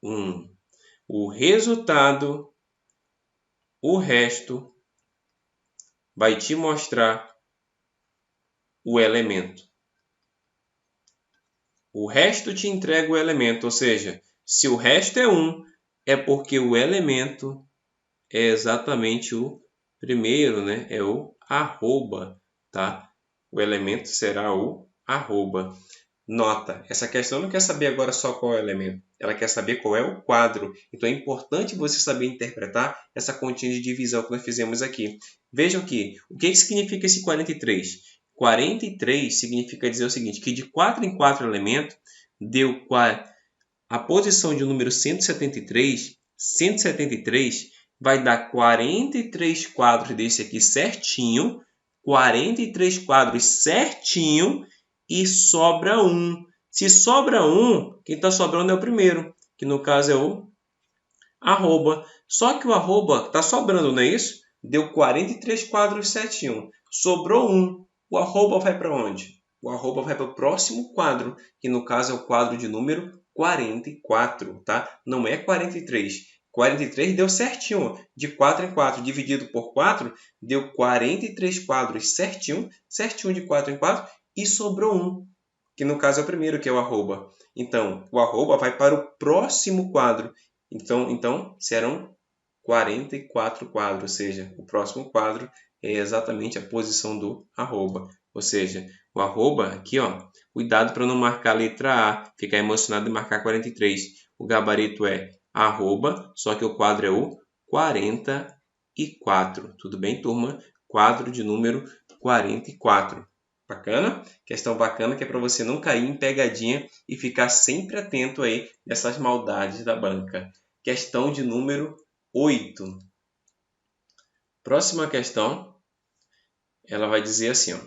1. O resultado, o resto, vai te mostrar o elemento. O resto te entrega o elemento, ou seja, se o resto é 1, é porque o elemento é exatamente o primeiro, né? É o arroba, tá? O elemento será o arroba. Nota, essa questão não quer saber agora só qual é o elemento. ela quer saber qual é o quadro. Então é importante você saber interpretar essa continha de divisão que nós fizemos aqui. Vejam que, o que significa esse 43? 43 significa dizer o seguinte, que de 4 em 4 elementos, deu a posição de número 173, 173 vai dar 43 quadros desse aqui certinho, 43 quadros certinho e sobra um. Se sobra um, quem está sobrando é o primeiro, que no caso é o arroba. Só que o arroba está sobrando, não é isso? Deu 43 quadros certinho. Sobrou um. O arroba vai para onde? O arroba vai para o próximo quadro, que no caso é o quadro de número 44, tá? Não é 43. 43 deu certinho. De 4 em 4 dividido por 4, deu 43 quadros certinho, certinho de 4 em 4, e sobrou um, que no caso é o primeiro, que é o arroba. Então, o arroba vai para o próximo quadro. Então serão 44 quadros, ou seja, o próximo quadro é exatamente a posição do arroba. Ou seja, o arroba aqui, ó, cuidado para não marcar a letra A, ficar emocionado e marcar 43. O gabarito é arroba, só que o quadro é o 44. Tudo bem, turma? Quadro de número 44. Bacana? Questão bacana que é para você não cair em pegadinha e ficar sempre atento aí nessas maldades da banca. Questão de número 8. Próxima questão, ela vai dizer assim, ó,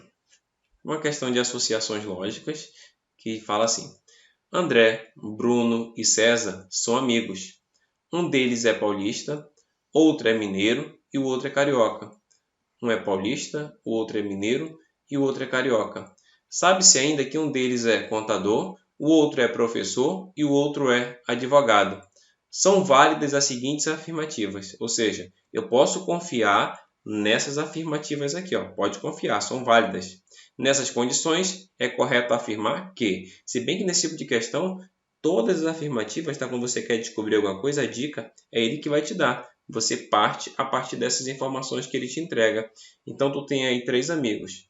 uma questão de associações lógicas que fala assim: André, Bruno e César são amigos. Um deles é paulista, outro é mineiro e o outro é carioca. Um é paulista, o outro é mineiro e o outro é carioca. Sabe-se ainda que um deles é contador, o outro é professor e o outro é advogado. São válidas as seguintes afirmativas, ou seja, eu posso confiar nessas afirmativas aqui, ó. Pode confiar, são válidas. Nessas condições, é correto afirmar que, se bem que nesse tipo de questão, todas as afirmativas, tá? Quando você quer descobrir alguma coisa, a dica é ele que vai te dar. Você parte a partir dessas informações que ele te entrega. Então, tu tem aí 3 amigos.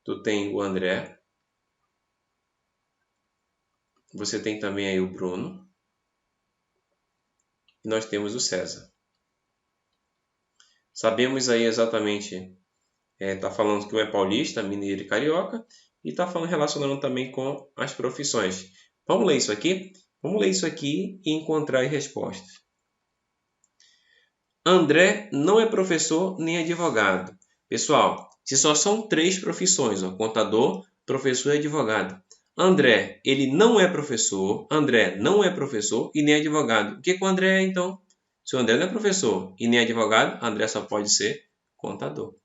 Tu tem o André. Você tem também aí o Bruno. E nós temos o César. Sabemos aí exatamente, tá falando que um é paulista, mineiro e carioca. E tá falando, relacionando também com as profissões. Vamos ler isso aqui? Vamos ler isso aqui e encontrar as respostas. André não é professor nem advogado. Pessoal, se só são 3 profissões, ó, contador, professor e advogado. André, ele não é professor, André não é professor e nem advogado. O que o André é, então? Se o André não é professor e nem advogado, André só pode ser contador.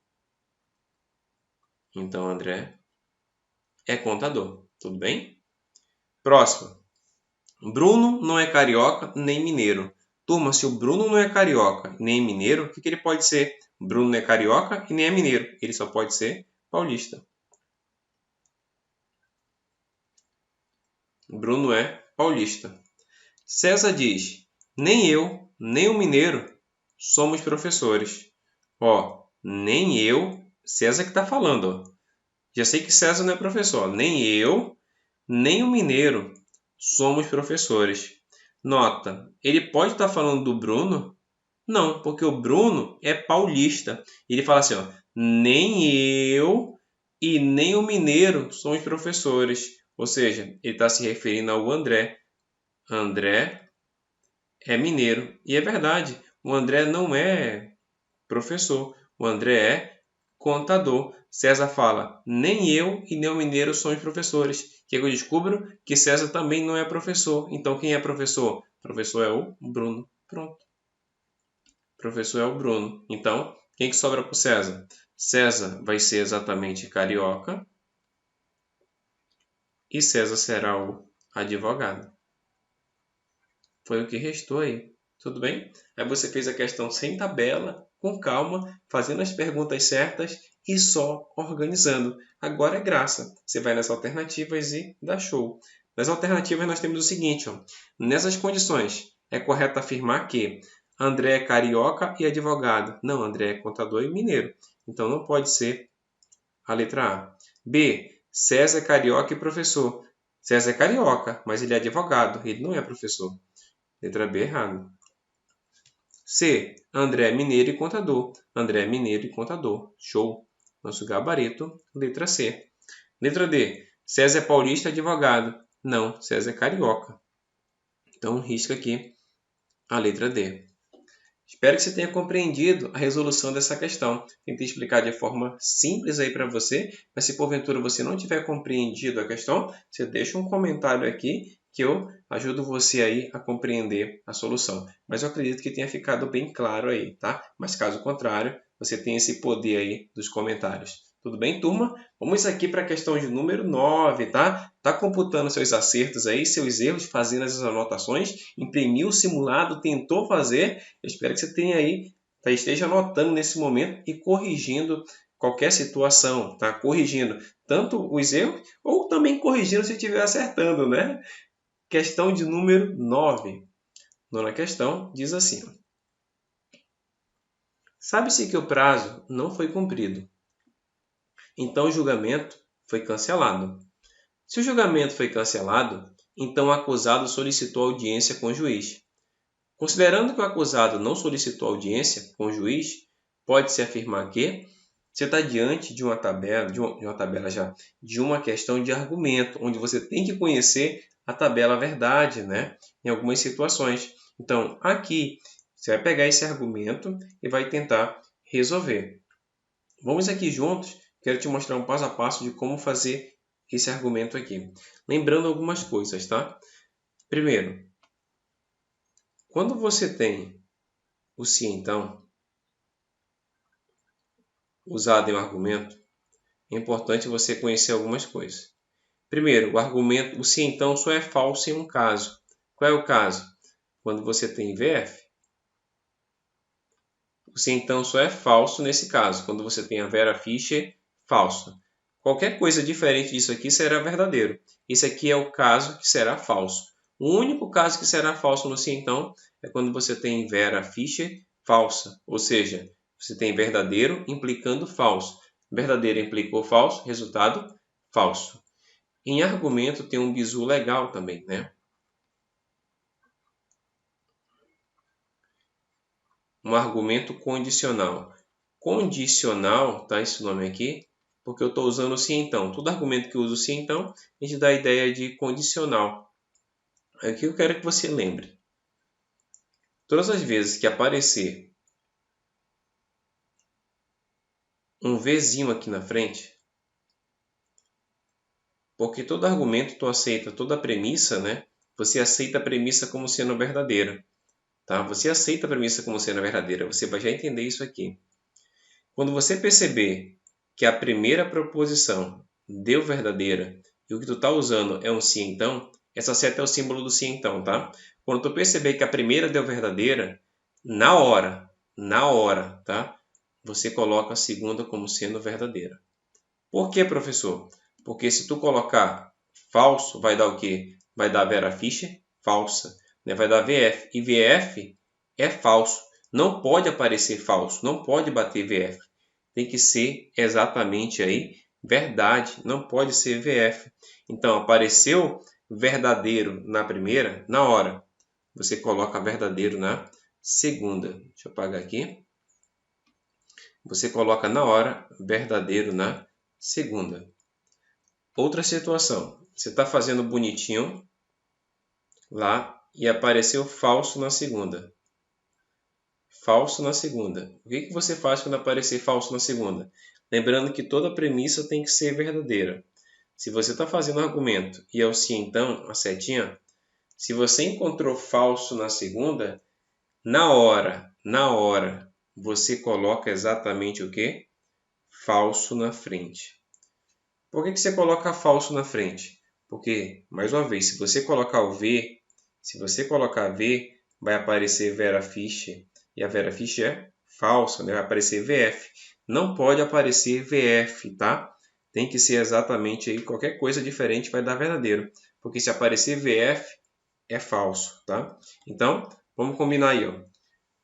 Então, André é contador. Tudo bem? Próximo. Bruno não é carioca nem mineiro. Turma, se o Bruno não é carioca nem mineiro, o que ele pode ser? Bruno não é carioca e nem é mineiro. Ele só pode ser paulista. Bruno é paulista. César diz: nem eu, nem o mineiro somos professores. Ó, nem eu, César que está falando. Ó. Já sei que César não é professor. Nem eu, nem o mineiro somos professores. Nota, ele pode estar falando do Bruno? Não, porque o Bruno é paulista. Ele fala assim, ó, nem eu e nem o mineiro somos professores. Ou seja, ele está se referindo ao André. André é mineiro. E é verdade, o André não é professor. O André é contador. César fala, nem eu e nem o mineiro somos professores. O que eu descubro? Que César também não é professor. Então, quem é professor? O professor é o Bruno. Pronto. O professor é o Bruno. Então, quem que sobra para o César? César vai ser exatamente carioca. E César será o advogado. Foi o que restou aí. Tudo bem? Aí você fez a questão sem tabela, com calma, fazendo as perguntas certas e só organizando. Agora é graça. Você vai nas alternativas e dá show. Nas alternativas nós temos o seguinte, ó. Nessas condições, é correto afirmar que André é carioca e advogado. Não, André é contador e mineiro. Então não pode ser a letra A. B. César é carioca e professor. César é carioca, mas ele é advogado. Ele não é professor. Letra B, errado. C. André é mineiro e contador. André é mineiro e contador. Show. Nosso gabarito, letra C. Letra D. César é paulista e advogado. Não, César é carioca. Então, risca aqui a letra D. Espero que você tenha compreendido a resolução dessa questão. Tentei explicar de forma simples aí para você, mas se porventura você não tiver compreendido a questão, você deixa um comentário aqui que eu ajudo você aí a compreender a solução. Mas eu acredito que tenha ficado bem claro aí, tá? Mas caso contrário, você tem esse poder aí dos comentários. Tudo bem, turma? Vamos aqui para a questão de número 9, tá? Tá computando seus acertos aí, seus erros, fazendo as anotações, imprimiu o simulado, tentou fazer. Eu espero que você tenha aí, esteja anotando nesse momento e corrigindo qualquer situação, tá? Corrigindo tanto os erros ou também corrigindo se estiver acertando, né? Questão de número 9. Nona questão diz assim: sabe-se que o prazo não foi cumprido, então o julgamento foi cancelado. Se o julgamento foi cancelado, então o acusado solicitou audiência com o juiz. Considerando que o acusado não solicitou audiência com o juiz, pode-se afirmar que você está diante de uma tabela, de uma questão de argumento, onde você tem que conhecer a tabela verdade, né? Em algumas situações. Então, aqui, você vai pegar esse argumento e vai tentar resolver. Vamos aqui juntos, quero te mostrar um passo a passo de como fazer esse argumento aqui. Lembrando algumas coisas, tá? Primeiro, quando você tem o se então usado em um argumento, é importante você conhecer algumas coisas. Primeiro, o argumento, o se então só é falso em um caso. Qual é o caso? Quando você tem VF. O se então só é falso nesse caso, quando você tem a Vera Fischer, falso. Qualquer coisa diferente disso aqui será verdadeiro. Esse aqui é o caso que será falso. O único caso que será falso no se então é quando você tem Vera Fischer falsa, ou seja, você tem verdadeiro implicando falso. Verdadeiro implicou falso, resultado falso. Em argumento tem um bizu legal também, né? Um argumento condicional. Condicional, tá esse nome aqui, porque eu estou usando o se então. Todo argumento que eu uso o se então, a gente dá a ideia de condicional. Aqui eu quero que você lembre. Todas as vezes que aparecer um Vzinho aqui na frente, porque todo argumento tu aceita toda a premissa, né? Você aceita a premissa como sendo verdadeira. Tá? Você aceita a premissa como sendo verdadeira. Você vai já entender isso aqui. Quando você perceber que a primeira proposição deu verdadeira e o que tu está usando é um se então, essa seta é o símbolo do se então, tá? Quando tu perceber que a primeira deu verdadeira, na hora, tá? Você coloca a segunda como sendo verdadeira. Por que, professor? Porque se tu colocar falso, vai dar o quê? Vai dar Vera Fischer falsa, né? Vai dar VF. E VF é falso. Não pode aparecer falso, não pode bater VF. Tem que ser exatamente aí verdade, não pode ser VF. Então, apareceu verdadeiro na primeira, na hora. Você coloca verdadeiro na segunda. Deixa eu apagar aqui. Você coloca na hora verdadeiro na segunda. Outra situação. Você está fazendo bonitinho lá e apareceu falso na segunda. Falso na segunda. O que você faz quando aparecer falso na segunda? Lembrando que toda premissa tem que ser verdadeira. Se você está fazendo argumento e é o se então, a setinha, se você encontrou falso na segunda, na hora, você coloca exatamente o quê? Falso na frente. Por que você coloca falso na frente? Porque, mais uma vez, se você colocar o V, vai aparecer Vera Fischer. E a Vera Fischer é falsa, né? Vai aparecer VF. Não pode aparecer VF, tá? Tem que ser exatamente aí, qualquer coisa diferente vai dar verdadeiro. Porque se aparecer VF, é falso, tá? Então, vamos combinar aí, ó.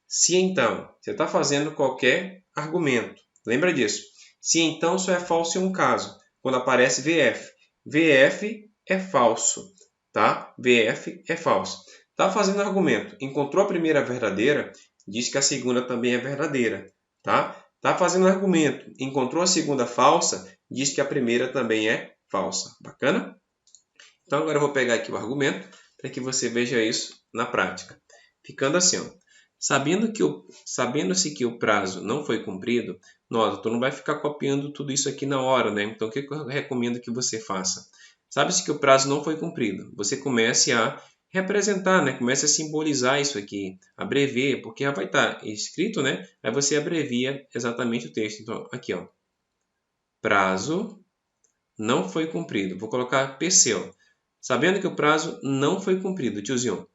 Se então, você está fazendo qualquer argumento, lembra disso. Se então só é falso em um caso, quando aparece VF. VF é falso, tá? VF é falso. Está fazendo argumento. Encontrou a primeira verdadeira, diz que a segunda também é verdadeira, tá? Está fazendo argumento. Encontrou a segunda falsa, diz que a primeira também é falsa. Bacana? Então, agora eu vou pegar aqui o argumento para que você veja isso na prática. Ficando assim, ó. Sabendo-se que o prazo não foi cumprido, nota, tu não vai ficar copiando tudo isso aqui na hora, né? Então, o que eu recomendo que você faça? Sabe-se que o prazo não foi cumprido. Você comece a representar, né? Comece a simbolizar isso aqui, abreviar, porque já vai estar escrito, né? Aí você abrevia exatamente o texto. Então, aqui, ó. Prazo não foi cumprido. Vou colocar PC, ó. Sabendo que o prazo não foi cumprido, tiozinho.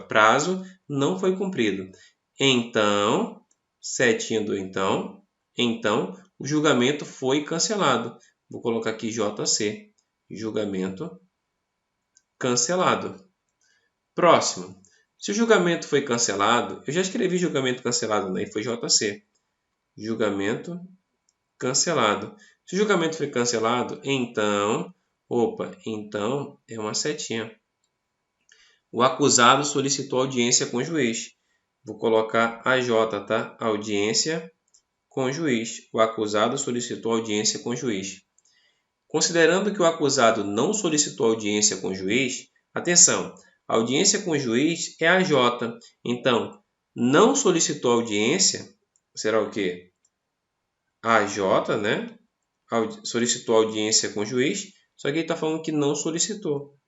Prazo não foi cumprido. Então, setinha do então, o julgamento foi cancelado. Vou colocar aqui JC. Julgamento cancelado. Próximo. Se o julgamento foi cancelado, eu já escrevi julgamento cancelado, né? E foi JC. Julgamento cancelado. Se o julgamento foi cancelado, então é uma setinha. O acusado solicitou audiência com o juiz. Vou colocar AJ, tá? Audiência com o juiz. O acusado solicitou audiência com o juiz. Considerando que o acusado não solicitou audiência com o juiz, atenção, a audiência com o juiz é AJ. Então, não solicitou audiência, será o quê? AJ, né? Solicitou audiência com o juiz, só que ele está falando que não solicitou.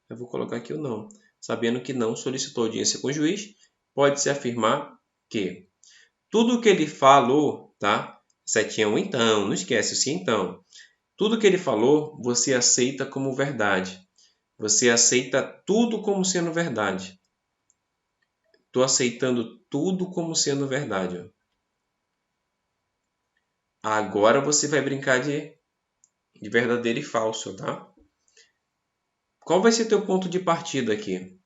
Eu vou colocar aqui o não. Sabendo que não solicitou audiência com o juiz, pode-se afirmar que tudo que ele falou, tá? Setinha um então, não esquece o sim então. Tudo que ele falou, você aceita como verdade. Você aceita tudo como sendo verdade. Estou aceitando tudo como sendo verdade. Ó. Agora você vai brincar de verdadeiro e falso, tá? Qual vai ser teu ponto de partida aqui?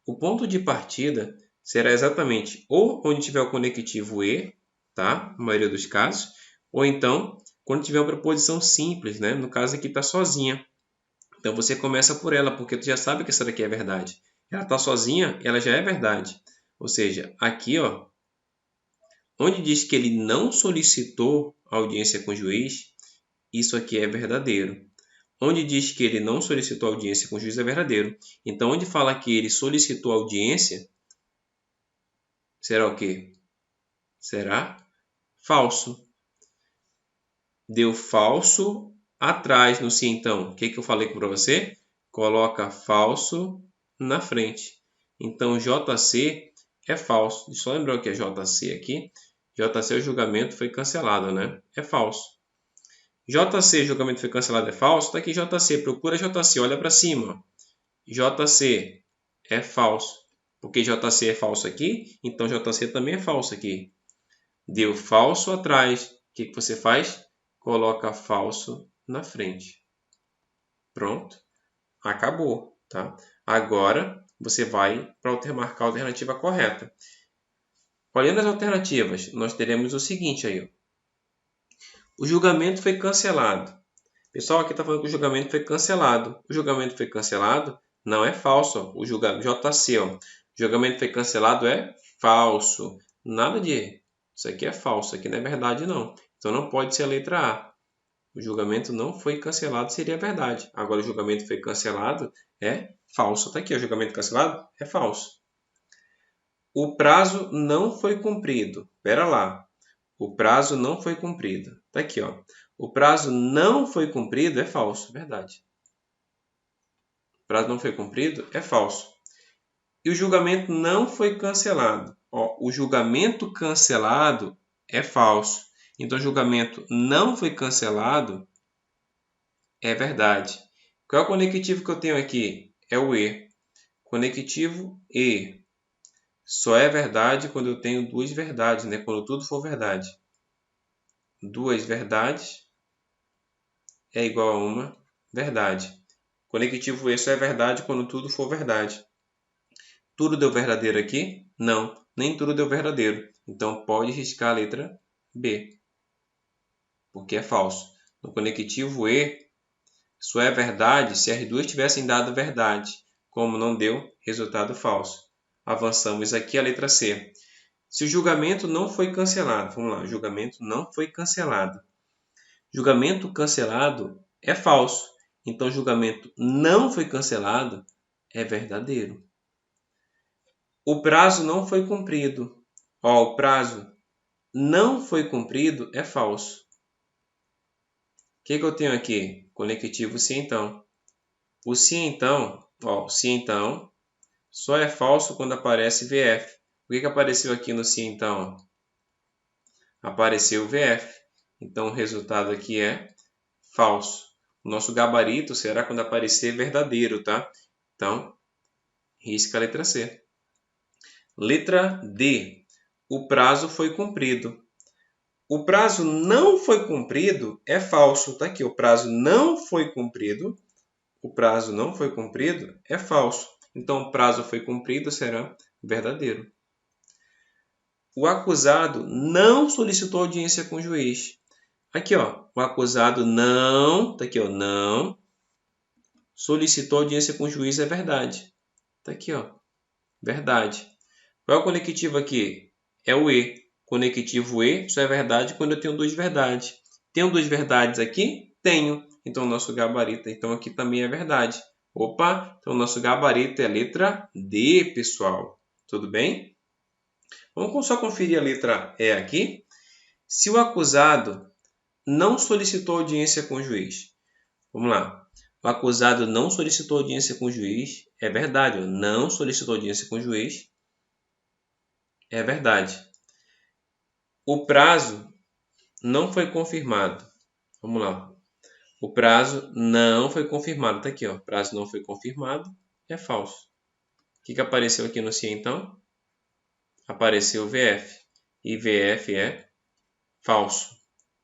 O ponto de partida será exatamente ou onde tiver o conectivo e, tá? Na maioria dos casos, ou então quando tiver uma preposição simples, né? No caso aqui está sozinha. Então você começa por ela, porque tu já sabe que essa daqui é verdade. Ela está sozinha, ela já é verdade. Ou seja, aqui, ó, onde diz que ele não solicitou audiência com o juiz, isso aqui é verdadeiro. Onde diz que ele não solicitou audiência com o juiz é verdadeiro. Então, onde fala que ele solicitou audiência, será o quê? Será falso. Deu falso atrás no sim, então. O que eu falei para você? Coloca falso na frente. Então, JC é falso. Deixa eu só lembrar o que é JC aqui. JC, o julgamento foi cancelado, né? É falso. JC, julgamento foi cancelado, é falso. Está aqui JC, procura JC, olha para cima. JC é falso. Porque JC é falso aqui, então JC também é falso aqui. Deu falso atrás. O que você faz? Coloca falso na frente. Pronto. Acabou, tá? Agora você vai para marcar a alternativa correta. Olhando as alternativas, nós teremos o seguinte aí. Ó. O julgamento foi cancelado. Pessoal, aqui está falando que o julgamento foi cancelado. O julgamento foi cancelado? Não é falso. Ó. O JC, ó. O julgamento foi cancelado é falso. Nada de... Isso aqui é falso. Isso aqui não é verdade, não. Então, não pode ser a letra A. O julgamento não foi cancelado seria verdade. Agora, o julgamento foi cancelado é falso. Está aqui, o julgamento cancelado é falso. O prazo não foi cumprido. Espera lá. O prazo não foi cumprido. Está aqui, ó. O prazo não foi cumprido é falso. Verdade. O prazo não foi cumprido é falso. E o julgamento não foi cancelado. Ó, o julgamento cancelado é falso. Então, o julgamento não foi cancelado é verdade. Qual é o conectivo que eu tenho aqui? É o E. Conectivo E. Só é verdade quando eu tenho duas verdades, né? Quando tudo for verdade. Duas verdades é igual a uma verdade. Conectivo E só é verdade quando tudo for verdade. Tudo deu verdadeiro aqui? Não, nem tudo deu verdadeiro. Então, pode riscar a letra B, porque é falso. No conectivo E, só é verdade se as duas tivessem dado verdade. Como não deu, resultado falso. Avançamos aqui a letra C. Se o julgamento não foi cancelado, vamos lá, o julgamento não foi cancelado. Julgamento cancelado é falso. Então, julgamento não foi cancelado é verdadeiro. O prazo não foi cumprido. O prazo não foi cumprido é falso. O que eu tenho aqui? Conectivo se então. O se então, se então, só é falso quando aparece VF. O que apareceu aqui no se então? Apareceu VF. Então, o resultado aqui é falso. O nosso gabarito será quando aparecer verdadeiro, tá? Então, risca a letra C. Letra D. O prazo foi cumprido. O prazo não foi cumprido é falso. Tá aqui, o prazo não foi cumprido. O prazo não foi cumprido é falso. Então, o prazo foi cumprido será verdadeiro. O acusado não solicitou audiência com o juiz. Aqui, o acusado não, tá aqui, não solicitou audiência com o juiz é verdade. Tá aqui, verdade. Qual é o conectivo aqui? É o E. Conectivo E só é verdade quando eu tenho duas verdades. Tenho duas verdades aqui? Tenho. Então, o nosso gabarito então aqui também é verdade. Opa, então o nosso gabarito é a letra D, pessoal. Tudo bem? Vamos só conferir a letra E aqui. Se o acusado não solicitou audiência com o juiz. Vamos lá. O acusado não solicitou audiência com o juiz. É verdade. Não solicitou audiência com o juiz. É verdade. O prazo não foi confirmado. Vamos lá. O prazo não foi confirmado. Está aqui, ó. Prazo não foi confirmado. É falso. O que apareceu aqui no se então? Apareceu VF. E VF é falso.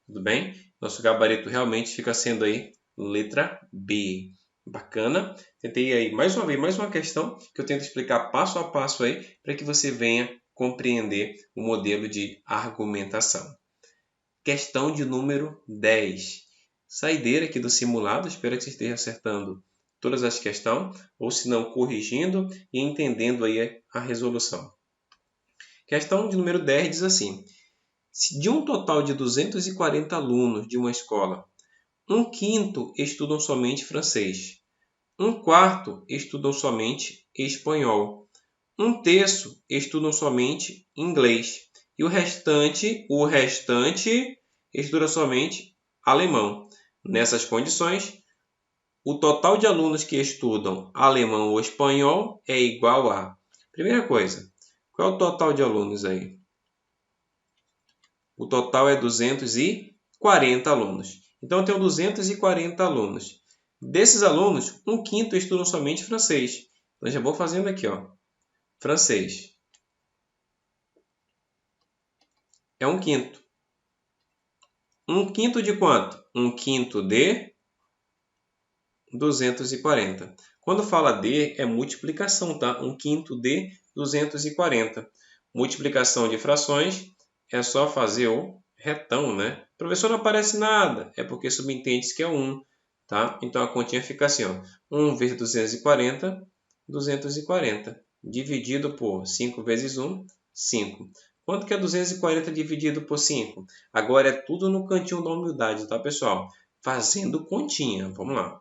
Tudo bem? Nosso gabarito realmente fica sendo aí letra B. Bacana? Tentei aí mais uma vez, mais uma questão que eu tento explicar passo a passo aí para que você venha compreender o modelo de argumentação. Questão de número 10. Saideira aqui do simulado, espero que você esteja acertando todas as questões, ou se não, corrigindo e entendendo aí a resolução. Questão de número 10 diz assim: se de um total de 240 alunos de uma escola, um quinto estudam somente francês, um quarto estudam somente espanhol, um terço estudam somente inglês e o restante estuda somente alemão. Nessas condições, o total de alunos que estudam alemão ou espanhol é igual a... Primeira coisa, qual é o total de alunos aí? O total é 240 alunos. Então, eu tenho 240 alunos. Desses alunos, um quinto estudam somente francês. Então, já vou fazendo aqui, francês. É um quinto. Um quinto de quanto? Um quinto de 240. Quando fala de, é multiplicação, tá? Um quinto de 240. Multiplicação de frações é só fazer o retão, né? Professor, não aparece nada. É porque subentende-se que é 1, tá? Então, a continha fica assim, 1 vezes 240, 240. Dividido por 5 vezes 1, 5. Quanto que é 240 dividido por 5? Agora é tudo no cantinho da humildade, tá, pessoal? Fazendo continha. Vamos lá.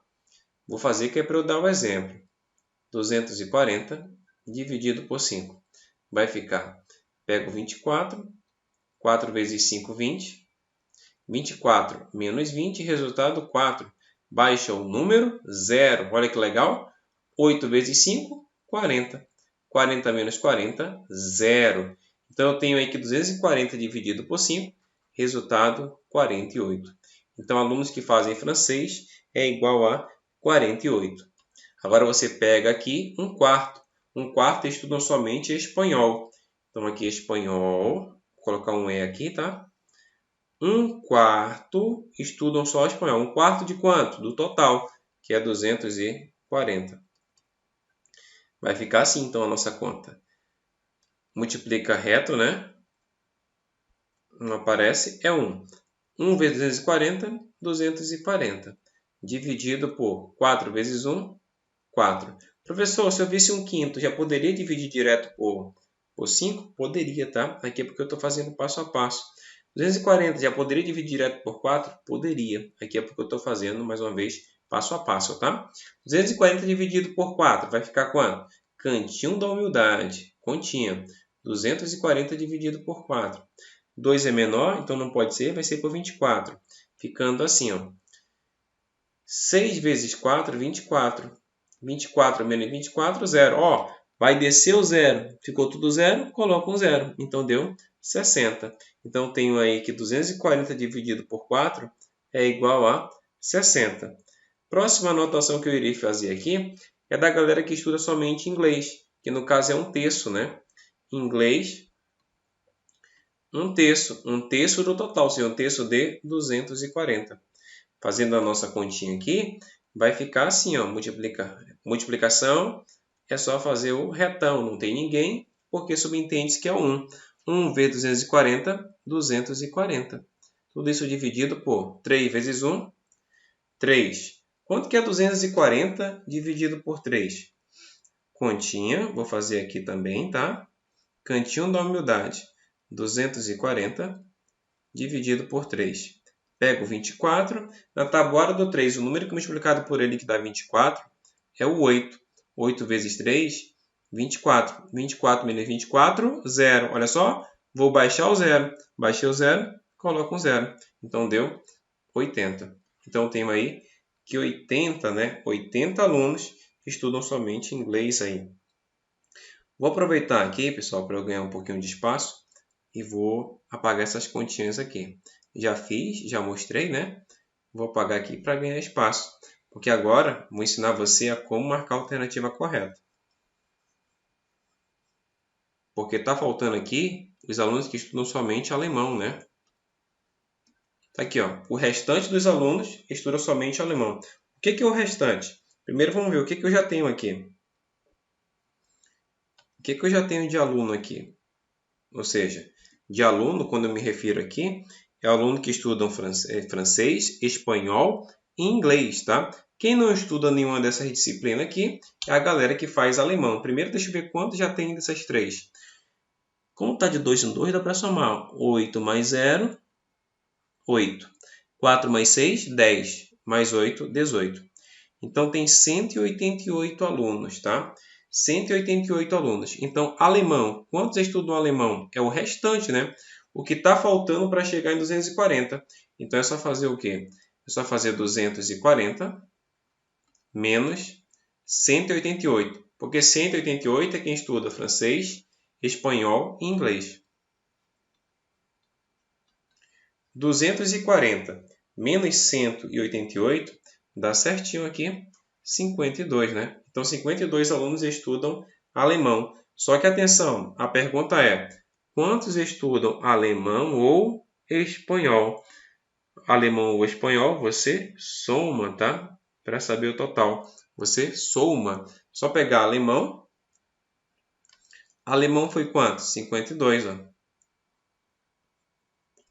Vou fazer que é para eu dar o exemplo. 240 dividido por 5. Vai ficar, pego 24, 4 vezes 5, 20. 24 menos 20, resultado 4. Baixa o número 0. Olha que legal. 8 vezes 5, 40. 40 menos 40, 0. Então, eu tenho aí que 240 dividido por 5, resultado 48. Então, alunos que fazem francês é igual a 48. Agora, você pega aqui um quarto. Um quarto estudam somente espanhol. Então, aqui espanhol. Vou colocar um E aqui, tá? Um quarto estudam só espanhol. Um quarto de quanto? Do total, que é 240. Vai ficar assim, então, a nossa conta. Multiplica reto, né? Não aparece, é 1. 1 vezes 240, 240. dividido por 4 vezes 1, 4. Professor, se eu visse um quinto, já poderia dividir direto por 5? Poderia, tá? Aqui é porque eu estou fazendo passo a passo. 240 já poderia dividir direto por 4? Poderia. Aqui é porque eu estou fazendo, mais uma vez, passo a passo, tá? 240 dividido por 4 vai ficar quanto? Cantinho da humildade. Continha. 240 dividido por 4. 2 é menor, então não pode ser, vai ser por 24. Ficando assim, ó. 6 vezes 4, 24. 24 menos 24, 0. Ó, vai descer o 0. Ficou tudo 0, coloca um 0. Então, deu 60. Então, tenho aí que 240 dividido por 4 é igual a 60. Próxima anotação que eu irei fazer aqui é da galera que estuda somente inglês, que no caso é um terço, né? Inglês, um terço do total, ou seja, um terço de 240. Fazendo a nossa continha aqui, vai ficar assim, ó, multiplicação é só fazer o retão, não tem ninguém, porque subentende-se que é 1. 1 vezes 240, 240. Tudo isso dividido por 3 vezes 1, 3. Quanto que é 240 dividido por 3? Continha, vou fazer aqui também, tá? Cantinho da humildade, 240 dividido por 3. Pego 24. Na tabuada do 3, o número que multiplicado por ele que dá 24 é o 8. 8 vezes 3, 24. 24 menos 24, 0. Olha só, vou baixar o 0. Baixei o 0, coloco um 0. Então, deu 80. Então, tenho aí que 80, né? 80 alunos estudam somente inglês aí. Vou aproveitar aqui, pessoal, para eu ganhar um pouquinho de espaço e vou apagar essas continhas aqui. Já fiz, já mostrei, né? Vou apagar aqui para ganhar espaço, porque agora vou ensinar você a como marcar a alternativa correta. Porque está faltando aqui os alunos que estudam somente alemão, né? Tá aqui, ó. O restante dos alunos estuda somente alemão. O que é o restante? Primeiro vamos ver o que eu já tenho aqui. O que eu já tenho de aluno aqui? Ou seja, de aluno, quando eu me refiro aqui, é aluno que estuda francês, espanhol e inglês, tá? Quem não estuda nenhuma dessas disciplinas aqui é a galera que faz alemão. Primeiro, deixa eu ver quanto já tem dessas três. Como está de 2 em 2, dá para somar. 8 mais 0, 8. 4 mais 6, 10. Mais 8, 18. Então, tem 188 alunos, tá? 188 alunos. Então, alemão. Quantos estudam alemão? É o restante, né? O que está faltando para chegar em 240. Então, é só fazer o quê? É só fazer 240 menos 188. Porque 188 é quem estuda francês, espanhol e inglês. 240 menos 188 dá certinho aqui 52, né? Então, 52 alunos estudam alemão. Só que, atenção, a pergunta é: quantos estudam alemão ou espanhol? Alemão ou espanhol, você soma, tá? Para saber o total. Você soma. Só pegar alemão. Alemão foi quanto? 52, ó.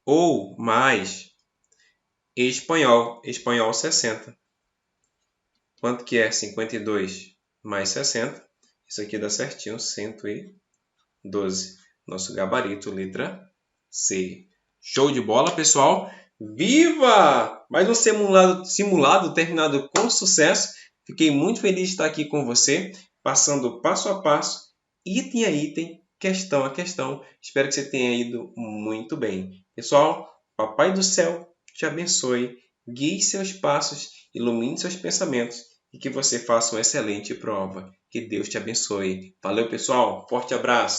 Ou mais espanhol. Espanhol, 60. Quanto que é 52 mais 60? Isso aqui dá certinho, 112. Nosso gabarito, letra C. Show de bola, pessoal! Viva! Mais um simulado terminado com sucesso. Fiquei muito feliz de estar aqui com você, passando passo a passo, item a item, questão a questão. Espero que você tenha ido muito bem. Pessoal, Papai do Céu te abençoe, guie seus passos, ilumine seus pensamentos e que você faça uma excelente prova. Que Deus te abençoe. Valeu, pessoal. Forte abraço.